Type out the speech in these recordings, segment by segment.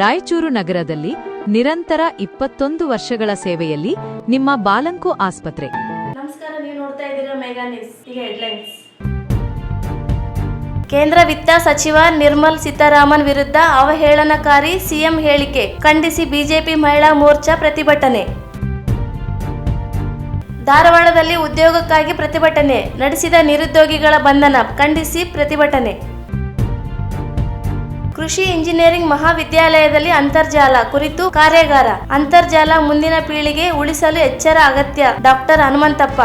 ರಾಯಚೂರು ನಗರದಲ್ಲಿ ನಿರಂತರ 21 ವರ್ಷಗಳ ಸೇವೆಯಲ್ಲಿ ನಿಮ್ಮ ಬಾಲಂಕು ಆಸ್ಪತ್ರೆ. ನಮಸ್ಕಾರ, ನೀವು ನೋಡ್ತಾ ಇದ್ದೀರಾ ಮೆಗಾ ನ್ಯೂಸ್. ಈಗ ಹೆಡ್ಲೈನ್ಸ್. ಕೇಂದ್ರ ವಿತ್ತ ಸಚಿವ ನಿರ್ಮಲಾ ಸೀತಾರಾಮನ್ ವಿರುದ್ಧ ಅವಹೇಳನಕಾರಿ ಸಿಎಂ ಹೇಳಿಕೆ ಖಂಡಿಸಿ ಬಿಜೆಪಿ ಮಹಿಳಾ ಮೋರ್ಚಾ ಪ್ರತಿಭಟನೆ. ಧಾರವಾಡದಲ್ಲಿ ಉದ್ಯೋಗಕ್ಕಾಗಿ ಪ್ರತಿಭಟನೆ ನಡೆಸಿದ ನಿರುದ್ಯೋಗಿಗಳ ಬಂಧನ ಖಂಡಿಸಿ ಪ್ರತಿಭಟನೆ. ಕೃಷಿ ಇಂಜಿನಿಯರಿಂಗ್ ಮಹಾವಿದ್ಯಾಲಯದಲ್ಲಿ ಅಂತರ್ಜಾಲ ಕುರಿತು ಕಾರ್ಯಾಗಾರ. ಅಂತರ್ಜಾಲ ಮುಂದಿನ ಪೀಳಿಗೆ ಉಳಿಸಲು ಎಚ್ಚರ ಅಗತ್ಯ. ಡಾಕ್ಟರ್ ಹನುಮಂತಪ್ಪ.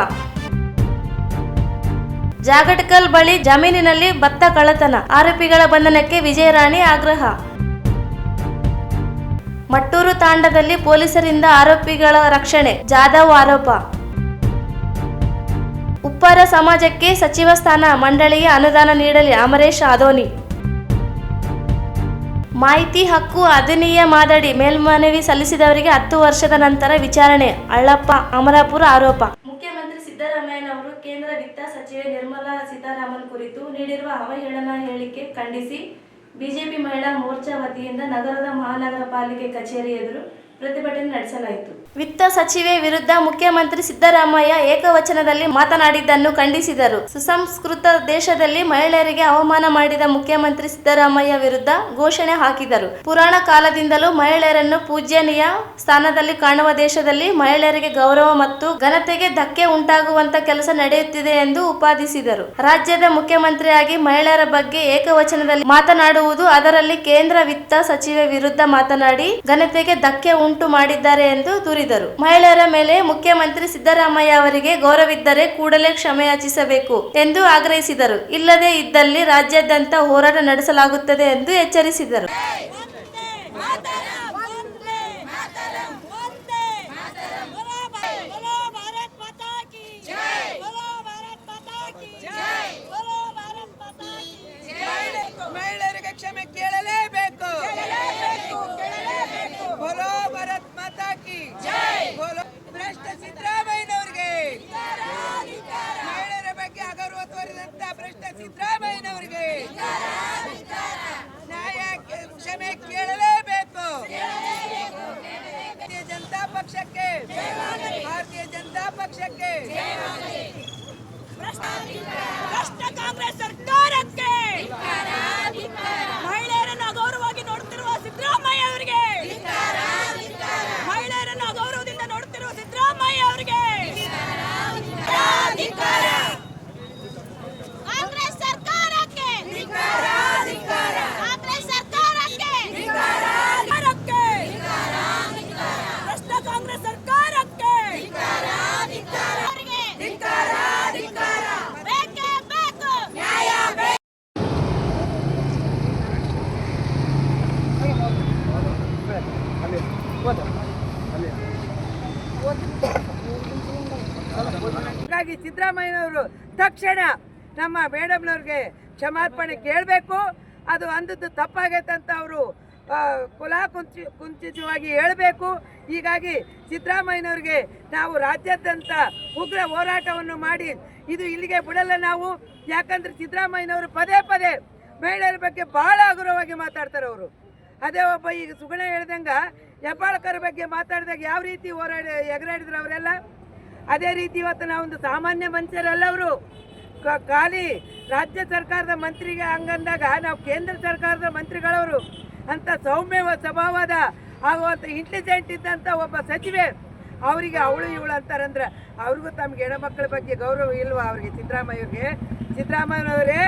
ಜಾಗಟಕಲ್ ಬಳಿ ಜಮೀನಿನಲ್ಲಿ ಭತ್ತ ಕಳ್ಳತನ, ಆರೋಪಿಗಳ ಬಂಧನಕ್ಕೆ ವಿಜಯರಾಣಿ ಆಗ್ರಹ. ಮಟ್ಟೂರು ತಾಂಡದಲ್ಲಿ ಪೊಲೀಸರಿಂದ ಆರೋಪಿಗಳ ರಕ್ಷಣೆ, ಜಾಧವ್ ಆರೋಪ. ಉಪ್ಪಾರ ಸಮಾಜಕ್ಕೆ ಸಚಿವ ಸ್ಥಾನ, ಮಂಡಳಿಗೆ ಅನುದಾನ ನೀಡಲಿ ಅಮರೇಶ್ ಆದೋನಿ. ಮಾಹಿತಿ ಹಕ್ಕು ಅಧಿನಿಯಮದಡಿ ಮೇಲ್ಮನವಿ ಸಲ್ಲಿಸಿದವರಿಗೆ 10 ವರ್ಷದ ನಂತರ ವಿಚಾರಣೆ, ಅಳ್ಳಪ್ಪ ಅಮರಾಪುರ ಆರೋಪ. ಮುಖ್ಯಮಂತ್ರಿ ಸಿದ್ದರಾಮಯ್ಯನವರು ಕೇಂದ್ರ ವಿತ್ತ ಸಚಿವೆ ನಿರ್ಮಲಾ ಸೀತಾರಾಮನ್ ಕುರಿತು ನೀಡಿರುವ ಅವಹೇಳನ ಹೇಳಿಕೆ ಖಂಡಿಸಿ ಬಿಜೆಪಿ ಮಹಿಳಾ ಮೋರ್ಚಾ ವತಿಯಿಂದ ನಗರದ ಮಹಾನಗರ ಪಾಲಿಕೆ ಕಚೇರಿ ಎದುರು ಪ್ರತಿಭಟನೆ ನಡೆಸಲಾಯಿತು. ವಿತ್ತ ಸಚಿವೆ ವಿರುದ್ಧ ಮುಖ್ಯಮಂತ್ರಿ ಸಿದ್ದರಾಮಯ್ಯ ಏಕವಚನದಲ್ಲಿ ಮಾತನಾಡಿದ್ದನ್ನು ಖಂಡಿಸಿದರು. ಸುಸಂಸ್ಕೃತ ದೇಶದಲ್ಲಿ ಮಹಿಳೆಯರಿಗೆ ಅವಮಾನ ಮಾಡಿದ ಮುಖ್ಯಮಂತ್ರಿ ಸಿದ್ದರಾಮಯ್ಯ ವಿರುದ್ಧ ಘೋಷಣೆ ಹಾಕಿದರು. ಪುರಾಣ ಕಾಲದಿಂದಲೂ ಮಹಿಳೆಯರನ್ನು ಪೂಜ್ಯನೀಯ ಸ್ಥಾನದಲ್ಲಿ ಕಾಣುವ ದೇಶದಲ್ಲಿ ಮಹಿಳೆಯರಿಗೆ ಗೌರವ ಮತ್ತು ಘನತೆಗೆ ಧಕ್ಕೆ ಉಂಟಾಗುವಂತ ಕೆಲಸ ನಡೆಯುತ್ತಿದೆ ಎಂದು ಉಪಾದಿಸಿದರು. ರಾಜ್ಯದ ಮುಖ್ಯಮಂತ್ರಿಯಾಗಿ ಮಹಿಳೆಯರ ಬಗ್ಗೆ ಏಕವಚನದಲ್ಲಿ ಮಾತನಾಡುವುದು, ಅದರಲ್ಲಿ ಕೇಂದ್ರ ವಿತ್ತ ಸಚಿವೆ ವಿರುದ್ಧ ಮಾತನಾಡಿ ಘನತೆಗೆ ಧಕ್ಕೆ ಉಂಟು ಮಾಡಿದ್ದಾರೆ ಎಂದು ದೂರಿದರು. ಮಹಿಳೆಯರ ಮೇಲೆ ಮುಖ್ಯಮಂತ್ರಿ ಸಿದ್ದರಾಮಯ್ಯ ಅವರಿಗೆ ಗೌರವಿದ್ದರೆ ಕೂಡಲೇ ಕ್ಷಮೆಯಾಚಿಸಬೇಕು ಎಂದು ಆಗ್ರಹಿಸಿದರು. ಇಲ್ಲದೇ ಇದ್ದಲ್ಲಿ ರಾಜ್ಯಾದ್ಯಂತ ಹೋರಾಟ ನಡೆಸಲಾಗುತ್ತದೆ ಎಂದು ಎಚ್ಚರಿಸಿದರು. ಮಹಿಳೆಯರಿಗೆ ಕ್ಷಮೆ ಕೇಳಲೇಬೇಕು. बोलो भारत माता की जय. बोलो ಭ್ರಷ್ಟ ಸಿದ್ದರಾಮಯ್ಯನವರಿಗೆ, ಮಹಿಳೆಯರ ಬಗ್ಗೆ ಅಗೌರವ ತೋರಿದಂತ ಭ್ರಷ್ಟ ಸಿದ್ದರಾಮಯ್ಯನವರಿಗೆ ನ್ಯಾಯ ಕ್ಷಮೆ ಕೇಳಲೇಬೇಕು. ಭಾರತೀಯ ಜನತಾ ಪಕ್ಷಕ್ಕೆ, ಭಾರತೀಯ ಜನತಾ ಪಕ್ಷಕ್ಕೆ, ಭ್ರಷ್ಟ ಕಾಂಗ್ರೆಸ್ ಸರ್ಕಾರಕ್ಕೆ, ಮಹಿಳೆಯರನ್ನು ಅಗೌರವವಾಗಿ ನೋಡುತ್ತಿರುವ ಸಿದ್ದರಾಮಯ್ಯ ಅವರಿಗೆ, ಮಹಿಳೆಯರನ್ನು ಅಗೌರವದಿಂದ ನೋಡುತ್ತಿರುವ ಸಿದ್ದರಾಮಯ್ಯ ಅವರಿಗೆ ಕಾಂಗ್ರೆಸ್ ಸರ್ಕಾರಕ್ಕೆ, ಕಾಂಗ್ರೆಸ್ ಸರ್ಕಾರಕ್ಕೆ, ಭ್ರಷ್ಟ ಕಾಂಗ್ರೆಸ್ ಸರ್ಕಾರಕ್ಕೆ ಬೇಕೇ ಬೇಕು ನ್ಯಾಯ. ಹಾಗಾಗಿ ಸಿದ್ದರಾಮಯ್ಯನವರು ತಕ್ಷಣ ನಮ್ಮ ಮೇಡಮ್ನವ್ರಿಗೆ ಕ್ಷಮಾರ್ಪಣೆ ಕೇಳಬೇಕು. ಅದು ಅಂದದ್ದು ತಪ್ಪಾಗೈತೆ ಅಂತ ಅವರು ಕುಂಚಿತವಾಗಿ ಹೇಳಬೇಕು. ಹೀಗಾಗಿ ಸಿದ್ದರಾಮಯ್ಯನವ್ರಿಗೆ ನಾವು ರಾಜ್ಯಾದ್ಯಂತ ಉಗ್ರ ಹೋರಾಟವನ್ನು ಮಾಡಿ ಇದು ಇಲ್ಲಿಗೆ ಬಿಡಲ್ಲ ನಾವು. ಯಾಕಂದ್ರೆ ಸಿದ್ದರಾಮಯ್ಯನವರು ಪದೇ ಪದೇ ಮಹಿಳೆಯರ ಬಗ್ಗೆ ಬಹಳ ಹಗುರವಾಗಿ ಮಾತಾಡ್ತಾರೆ ಅವರು. ಅದೇ ಒಬ್ಬ ಈಗ ಸುಗುಣ ಹೇಳ್ದಂಗ ಹೆಬ್ಬಾಳ್ಕರ್ ಬಗ್ಗೆ ಮಾತಾಡಿದಾಗ ಯಾವ ರೀತಿ ಎಗರಾಡಿದ್ರು ಅವರೆಲ್ಲ, ಅದೇ ರೀತಿ ಇವತ್ತು ನಾವೊಂದು ಸಾಮಾನ್ಯ ಮನುಷ್ಯರಲ್ಲ. ಅವರು ಖಾಲಿ ರಾಜ್ಯ ಸರ್ಕಾರದ ಮಂತ್ರಿಗೆ ಹಂಗಂದಾಗ ನಾವು ಕೇಂದ್ರ ಸರ್ಕಾರದ ಮಂತ್ರಿಗಳವರು ಅಂತ ಸೌಮ್ಯ ಸ್ವಭಾವದ ಆಗುವಂಥ ಇಂಟೆಲಿಜೆಂಟ್ ಇದ್ದಂಥ ಒಬ್ಬ ಸಚಿವೆ ಅವರಿಗೆ ಅವಳು ಇವಳು ಅಂತಾರಂದ್ರೆ ಅವ್ರಿಗೂ ತಮಗೆ ಹೆಣ್ಮಕ್ಳ ಬಗ್ಗೆ ಗೌರವ ಇಲ್ವಾ ಅವ್ರಿಗೆ? ಸಿದ್ದರಾಮಯ್ಯನವರೇ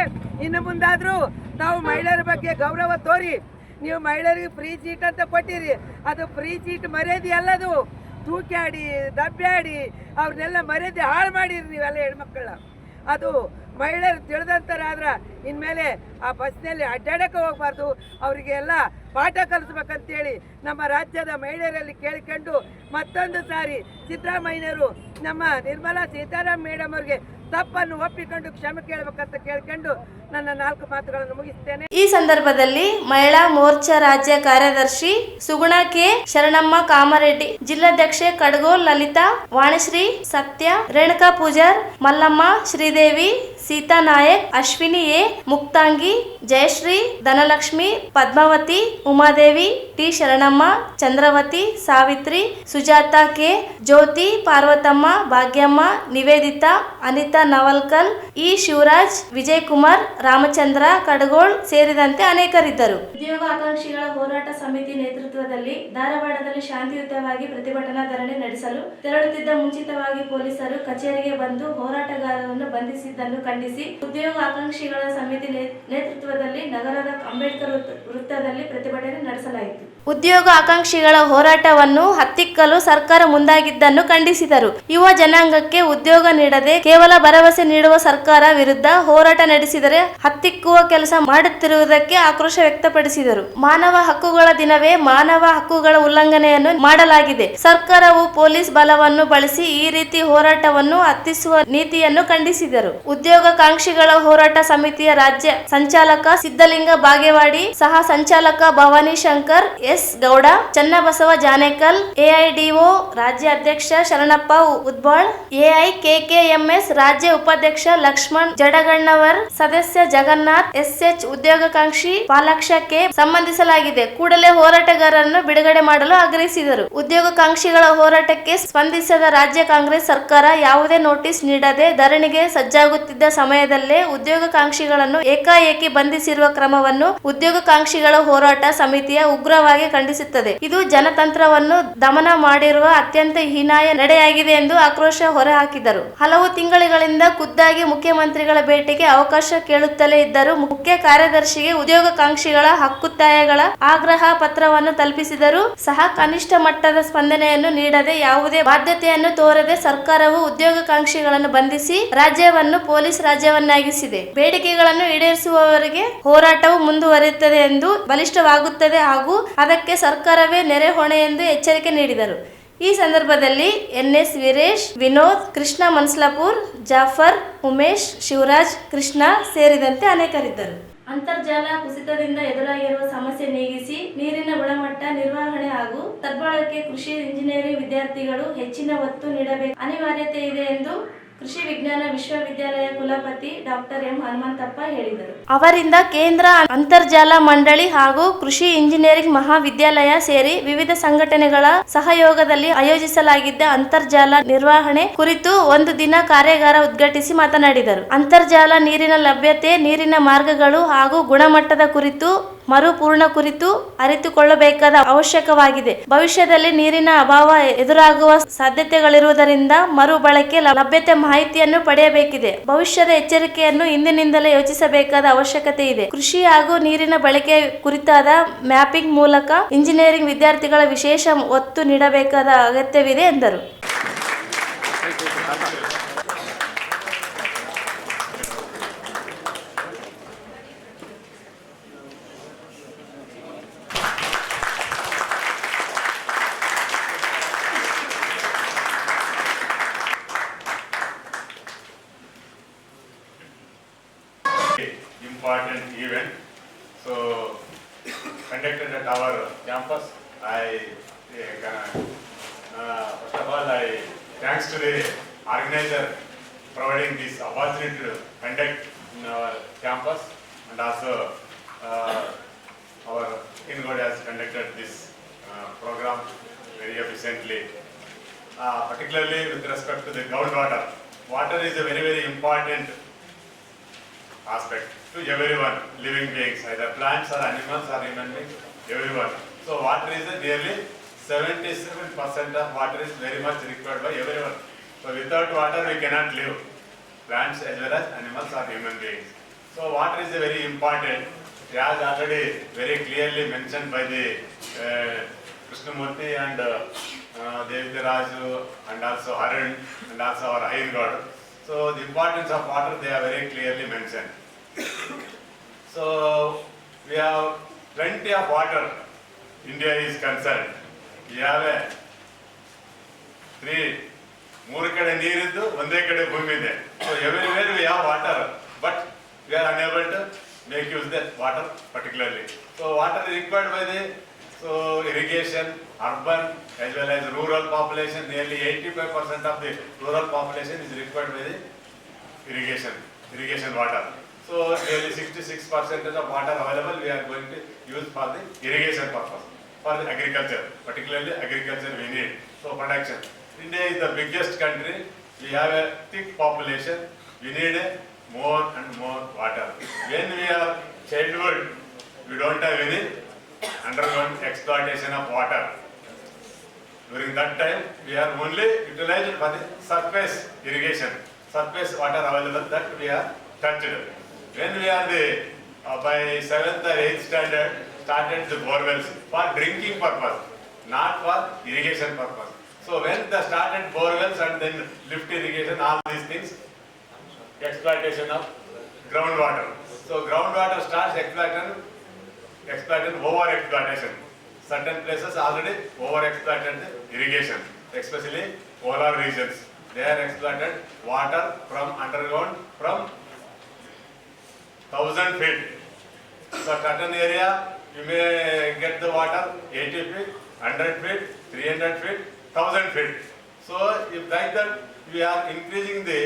ಇನ್ನು ಮುಂದಾದರೂ ನಾವು ಮಹಿಳೆಯರ ಬಗ್ಗೆ ಗೌರವ ತೋರಿ. ನೀವು ಮಹಿಳೆಯರಿಗೆ ಫ್ರೀ ಸೀಟ್ ಅಂತ ಕೊಟ್ಟಿರಿ, ಅದು ಫ್ರೀ ಸೀಟ್ ಮರ್ಯಾದೆ ಅಲ್ಲದು. ತೂಕ್ಯಾಡಿ ದಬ್ಬ್ಯಾಡಿ ಅವ್ರನ್ನೆಲ್ಲ ಮರ್ಯಾದೆ ಹಾಳು ಮಾಡಿರಿ ನೀವೆಲ್ಲ ಹೆಣ್ಮಕ್ಳ. ಅದು ಮಹಿಳೆಯರು ತಿಳಿದಂತರಾದ್ರೆ ಇನ್ಮೇಲೆ ಆ ಬಸ್ನಲ್ಲಿ ಅಡ್ಡಾಡಕ್ಕೆ ಹೋಗ್ಬಾರ್ದು, ಅವರಿಗೆಲ್ಲ ಪಾಠ ಕಲಿಸ್ಬೇಕಂತೇಳಿ ನಮ್ಮ ರಾಜ್ಯದ ಮಹಿಳೆಯರಲ್ಲಿ ಕೇಳಿಕೊಂಡು ಮತ್ತೊಂದು ಸಾರಿ ಸಿದ್ದರಾಮಯ್ಯನವರು ನಮ್ಮ ನಿರ್ಮಲಾ ಸೀತಾರಾಮನ್ ಮೇಡಮ್ ಅವರಿಗೆ ತಪ್ಪನ್ನು ಒಪ್ಪಿಕೊಂಡು ಕ್ಷಮೆ ಕೇಳಬೇಕಂತ ಕೇಳ್ಕೊಂಡು ನನ್ನ 4 ಮಾತುಗಳನ್ನು ಮುಗಿಸ್ತೇನೆ. ಈ ಸಂದರ್ಭದಲ್ಲಿ ಮಹಿಳಾ ಮೋರ್ಚಾ ರಾಜ್ಯ ಕಾರ್ಯದರ್ಶಿ ಸುಗುಣ ಕೆ, ಶರಣಮ್ಮ ಕಾಮರೆಡ್ಡಿ, ಜಿಲ್ಲಾಧ್ಯಕ್ಷೆ Kadagol Lalitha, Vanishree, Satya, Renuka Pujar, Mallamma, Sridevi, Seetha Nayak, Ashwini A, Muktangi, Jayashree, Dhanalakshmi, Padmavathi, Umadevi, T Sharanamma, Chandravathi, Savitri, Sujatha K, Jyothi, Parvathamma, Bhagyamma, Niveditha, Anitha Navalkal, E Shivaraj, Vijay Kumar, Ramachandra Kadagol ಸೇರಿದಂತೆ ಅನೇಕರಿದ್ದರು. ಉದ್ಯೋಗ ಆಕಾಂಕ್ಷಿಗಳ ಹೋರಾಟ ಸಮಿತಿ ನೇತೃತ್ವದಲ್ಲಿ ಧಾರವಾಡದಲ್ಲಿ ಶಾಂತಿಯುತವಾಗಿ ಪ್ರತಿಭಟನಾ ಧರಣಿ ನಡೆಸಲು ತೆರಳುತ್ತಿದ್ದ ಮುಂಚಿತವಾಗಿ ಪೊಲೀಸರು ಕಚೇರಿಗೆ ಬಂದು ಹೋರಾಟಗಾರರನ್ನು ಬಂಧಿಸಿದ್ದನ್ನು ಖಂಡಿಸಿ ಉದ್ಯೋಗ ಆಕಾಂಕ್ಷಿಗಳ ಸಮಿತಿ ನೇತೃತ್ವದಲ್ಲಿ ನಗರದ ಅಂಬೇಡ್ಕರ್ ವೃತ್ತದಲ್ಲಿ ಪ್ರತಿಭಟನೆ ನಡೆಸಲಾಯಿತು. ಉದ್ಯೋಗ ಆಕಾಂಕ್ಷಿಗಳ ಹೋರಾಟವನ್ನು ಹತ್ತಿಕ್ಕಲು ಸರ್ಕಾರ ಮುಂದಾಗಿದ್ದನ್ನು ಖಂಡಿಸಿದರು. ಯುವ ಜನಾಂಗಕ್ಕೆ ಉದ್ಯೋಗ ನೀಡದೆ ಕೇವಲ ಭರವಸೆ ನೀಡುವ ಸರ್ಕಾರ ವಿರುದ್ಧ ಹೋರಾಟ ನಡೆಸಿದರೆ ಹತ್ತಿಕ್ಕುವ ಕೆಲಸ ಮಾಡುತ್ತಿರುವುದಕ್ಕೆ ಆಕ್ರೋಶ ವ್ಯಕ್ತಪಡಿಸಿದರು. ಮಾನವ ಹಕ್ಕುಗಳ ದಿನವೇ ಮಾನವ ಹಕ್ಕುಗಳ ಉಲ್ಲಂಘನೆಯನ್ನು ಮಾಡಲಾಗಿದೆ. ಸರ್ಕಾರವು ಪೊಲೀಸ್ ಬಲವನ್ನು ಬಳಸಿ ಈ ರೀತಿ ಹೋರಾಟವನ್ನು ಹತ್ತಿಸುವ ನೀತಿಯನ್ನು ಖಂಡಿಸಿದರು. ಉದ್ಯೋಗಾಕಾಂಕ್ಷಿಗಳ ಹೋರಾಟ ಸಮಿತಿಯ ರಾಜ್ಯ ಸಂಚಾಲಕ ಸಿದ್ದಲಿಂಗ ಬಾಗೇವಾಡಿ, ಸಹ ಸಂಚಾಲಕ ಭವಾನಿ ಶಂಕರ್, ಎಸ್ ಗೌಡ, ಚನ್ನಬಸವ ಜಾನೇಕಲ್, ಎಐಡಿಒ ರಾಜ್ಯ ಅಧ್ಯಕ್ಷ ಶರಣಪ್ಪ ಉದ್ಬಾಳ್, ಎಐಕೆಕೆಎಂಎಸ್ ರಾಜ್ಯ ಉಪಾಧ್ಯಕ್ಷ ಲಕ್ಷ್ಮಣ್ ಜಡಗಣ್ಣವರ್, ಸದಸ್ಯ ಜಗನ್ನಾಥ್, ಎಸ್ಎಚ್ ಉದ್ಯೋಗಾಕಾಂಕ್ಷಿ ಪಾಲಾಕ್ಷಕ್ಕೆ ಸಂಬಂಧಿಸಲಾಗಿದೆ. ಕೂಡಲೇ ಹೋರಾಟಗಾರರನ್ನು ಬಿಡುಗಡೆ ಮಾಡಲು ಆಗ್ರಹಿಸಿದರು. ಉದ್ಯೋಗಾಕಾಂಕ್ಷಿಗಳ ಹೋರಾಟಕ್ಕೆ ಸ್ಪಂದಿಸದ ರಾಜ್ಯ ಕಾಂಗ್ರೆಸ್ ಸರ್ಕಾರ ಯಾವುದೇ ನೋಟಿಸ್ ನೀಡದೆ ಧರಣಿಗೆ ಸಜ್ಜಾಗುತ್ತಿದ್ದ ಸಮಯದಲ್ಲೇ ಉದ್ಯೋಗಾಕಾಂಕ್ಷಿಗಳನ್ನು ಏಕಾಏಕಿ ಬಂಧಿಸಿರುವ ಕ್ರಮವನ್ನು ಉದ್ಯೋಗಾಕಾಂಕ್ಷಿಗಳ ಹೋರಾಟ ಸಮಿತಿಯ ಉಗ್ರವಾಗಿ ಖಂಡಿಸುತ್ತದೆ. ಇದು ಜನತಂತ್ರವನ್ನು ದಮನ ಮಾಡಿರುವ ಅತ್ಯಂತ ಹೀನಾಯ ನಡೆಯಾಗಿದೆ ಎಂದು ಆಕ್ರೋಶ ಹೊರಹಾಕಿದರು. ಹಲವು ತಿಂಗಳುಗಳಿಂದ ಖುದ್ದಾಗಿ ಮುಖ್ಯಮಂತ್ರಿಗಳ ಭೇಟಿಗೆ ಅವಕಾಶ ಕೇಳುತ್ತಲೇ ಇದ್ದರೂ ಮುಖ್ಯ ಕಾರ್ಯದರ್ಶಿಗೆ ಉದ್ಯೋಗಾಕಾಂಕ್ಷಿಗಳ ಹಕ್ಕುತ್ತಾಯಗಳ ಆಗ್ರಹ ಪತ್ರವನ್ನು ತಲುಪಿಸಿದರೂ ಸಹ ಕನಿಷ್ಠ ಮಟ್ಟದ ಸ್ಪಂದನೆಯನ್ನು ನೀಡದೆ ಯಾವುದೇ ಬಾಧ್ಯತೆಯನ್ನು ತೋರದೆ ಸರ್ಕಾರವು ಉದ್ಯೋಗಾಕಾಂಕ್ಷಿಗಳನ್ನು ಬಂಧಿಸಿ ರಾಜ್ಯವನ್ನು ಪೊಲೀಸ್ ರಾಜ್ಯವನ್ನಾಗಿಸಿದೆ. ಬೇಡಿಕೆಗಳನ್ನು ಈಡೇರಿಸುವವರೆಗೆ ಹೋರಾಟವು ಮುಂದುವರಿಯುತ್ತದೆ ಎಂದು ಬಲಿಷ್ಠವಾಗುತ್ತದೆ ಹಾಗೂ ಅದಕ್ಕೆ ಸರ್ಕಾರವೇ ನೆರೆ ಹೊಣೆ ಎಂದು ಎಚ್ಚರಿಕೆ ನೀಡಿದರು. ಈ ಸಂದರ್ಭದಲ್ಲಿ ಎನ್ಎಸ್ ವೀರೇಶ್, ವಿನೋದ್, ಕೃಷ್ಣ ಮನ್ಸ್ಲಾಪುರ್, ಜಾಫರ್, ಉಮೇಶ್, ಶಿವರಾಜ್, ಕೃಷ್ಣ ಸೇರಿದಂತೆ ಅನೇಕರಿದ್ದರು. ಅಂತರ್ಜಲ ಕುಸಿತದಿಂದ ಎದುರಾಗಿರುವ ಸಮಸ್ಯೆ ನೀಗಿಸಿ ನೀರಿನ ಗುಣಮಟ್ಟ ನಿರ್ವಹಣೆ ಹಾಗೂ ಸದ್ಬಳಕೆ ಕೃಷಿ ಇಂಜಿನಿಯರಿಂಗ್ ವಿದ್ಯಾರ್ಥಿಗಳು ಹೆಚ್ಚಿನ ಒತ್ತು ನೀಡಬೇಕು ಅನಿವಾರ್ಯತೆ ಇದೆ ಎಂದು ಕೃಷಿ ವಿಜ್ಞಾನ ವಿಶ್ವವಿದ್ಯಾಲಯ ಕುಲಪತಿ ಡಾಕ್ಟರ್ ಎಂ ಹನುಮಂತಪ್ಪ ಹೇಳಿದರು. ಅವರಿಂದ ಕೇಂದ್ರ ಅಂತರ್ಜಲ ಮಂಡಳಿ ಹಾಗೂ ಕೃಷಿ ಇಂಜಿನಿಯರಿಂಗ್ ಮಹಾವಿದ್ಯಾಲಯ ಸೇರಿ ವಿವಿಧ ಸಂಘಟನೆಗಳ ಸಹಯೋಗದಲ್ಲಿ ಆಯೋಜಿಸಲಾಗಿದ್ದ ಅಂತರ್ಜಲ ನಿರ್ವಹಣೆ ಕುರಿತು ಒಂದು ದಿನ ಕಾರ್ಯಾಗಾರ ಉದ್ಘಾಟಿಸಿ ಮಾತನಾಡಿದರು. ಅಂತರ್ಜಲ ನೀರಿನ ಲಭ್ಯತೆ, ನೀರಿನ ಮಾರ್ಗಗಳು ಹಾಗೂ ಗುಣಮಟ್ಟದ ಕುರಿತು ಮರುಪೂರ್ಣ ಕುರಿತು ಅರಿತುಕೊಳ್ಳಬೇಕಾದ ಅವಶ್ಯಕವಾಗಿದೆ. ಭವಿಷ್ಯದಲ್ಲಿ ನೀರಿನ ಅಭಾವ ಎದುರಾಗುವ ಸಾಧ್ಯತೆಗಳಿರುವುದರಿಂದ ಮರುಬಳಕೆ ಲಭ್ಯತೆ ಮಾಹಿತಿಯನ್ನು ಪಡೆಯಬೇಕಿದೆ. ಭವಿಷ್ಯದ ಎಚ್ಚರಿಕೆಯನ್ನು ಇಂದಿನಿಂದಲೇ ಯೋಚಿಸಬೇಕಾದ ಅವಶ್ಯಕತೆ ಇದೆ. ಕೃಷಿ ಹಾಗೂ ನೀರಿನ ಬಳಕೆ ಕುರಿತಾದ ಮ್ಯಾಪಿಂಗ್ ಮೂಲಕ ಇಂಜಿನಿಯರಿಂಗ್ ವಿದ್ಯಾರ್ಥಿಗಳ ವಿಶೇಷ ಒತ್ತು ನೀಡಬೇಕಾದ ಅಗತ್ಯವಿದೆ ಎಂದರು. Important event, so conducted at our campus. First of all, I thanks to the organizer providing this opportunity to conduct in our campus, and also our INGOD has conducted this program very efficiently. Particularly with respect to the groundwater, water is a very, very important aspect to everyone, living beings, either plants or animals or human beings, everyone. So water is nearly 77% of water is very much required by everyone. So without water we cannot live, plants as well as animals or human beings. So water is very important. As already very clearly mentioned by the Krishnamurti and Devidaraju and also Arun and also our Iron God. So the importance of water they are very clearly mentioned. So we have plenty of water. India is concerned. We have a ಮೂರು ಕಡೆ ನೀರಿದ್ದು ಒಂದೇ ಕಡೆ ಭೂಮಿ ಇದೆ. So everywhere we have water, but we are unable to make use the water particularly. So water is required by the irrigation, urban as well as rural population. Nearly 85% of the rural population is required by the irrigation. irrigation water. So nearly 66% of water available we are going to use for the irrigation purpose, for the agriculture, particularly agriculture we need. So production. India is the biggest country. We have a thick population. We need more and more water. When we are childhood, we don't have any underground exploitation of water. During that time, we are only utilized for the surface irrigation, surface water available that we are touched. When we are by 7th or 8th standard, started the borewells for drinking purpose, not for irrigation purpose. So when they started borewells and then lift irrigation, all these things, exploitation of groundwater. So groundwater starts exploited over exploitation. Certain places already over exploited irrigation, especially polar regions. They are exploited water from underground from 1,000 feet. So certain area you may get the water 80 feet, 100 feet, 300 feet, 1,000 feet. So if like that we are increasing the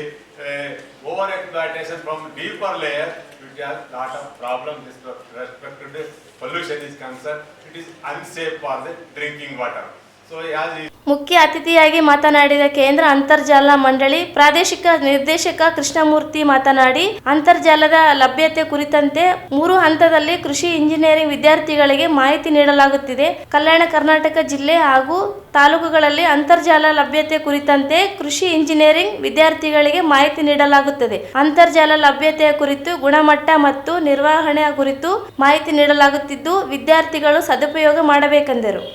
over exploitation from deeper layer, it has lot of problems with respect to the pollution is concerned. It is unsafe for the drinking water. So as ಮುಖ್ಯ ಅತಿಥಿಯಾಗಿ ಮಾತನಾಡಿದ ಕೇಂದ್ರ ಅಂತರ್ಜಲ ಮಂಡಳಿ ಪ್ರಾದೇಶಿಕ ನಿರ್ದೇಶಕ ಕೃಷ್ಣಮೂರ್ತಿ ಮಾತನಾಡಿ, ಅಂತರ್ಜಲದ ಲಭ್ಯತೆ ಕುರಿತಂತೆ 3 ಹಂತದಲ್ಲಿ ಕೃಷಿ ಇಂಜಿನಿಯರಿಂಗ್ ವಿದ್ಯಾರ್ಥಿಗಳಿಗೆ ಮಾಹಿತಿ ನೀಡಲಾಗುತ್ತಿದೆ. ಕಲ್ಯಾಣ ಕರ್ನಾಟಕ ಜಿಲ್ಲೆ ಹಾಗೂ ತಾಲೂಕುಗಳಲ್ಲಿ ಅಂತರ್ಜಲ ಲಭ್ಯತೆ ಕುರಿತಂತೆ ಕೃಷಿ ಇಂಜಿನಿಯರಿಂಗ್ ವಿದ್ಯಾರ್ಥಿಗಳಿಗೆ ಮಾಹಿತಿ ನೀಡಲಾಗುತ್ತದೆ. ಅಂತರ್ಜಲ ಲಭ್ಯತೆಯ ಕುರಿತು, ಗುಣಮಟ್ಟ ಮತ್ತು ನಿರ್ವಹಣೆಯ ಕುರಿತು ಮಾಹಿತಿ ನೀಡಲಾಗುತ್ತಿದ್ದು, ವಿದ್ಯಾರ್ಥಿಗಳು ಸದುಪಯೋಗ ಮಾಡಬೇಕೆಂದರು.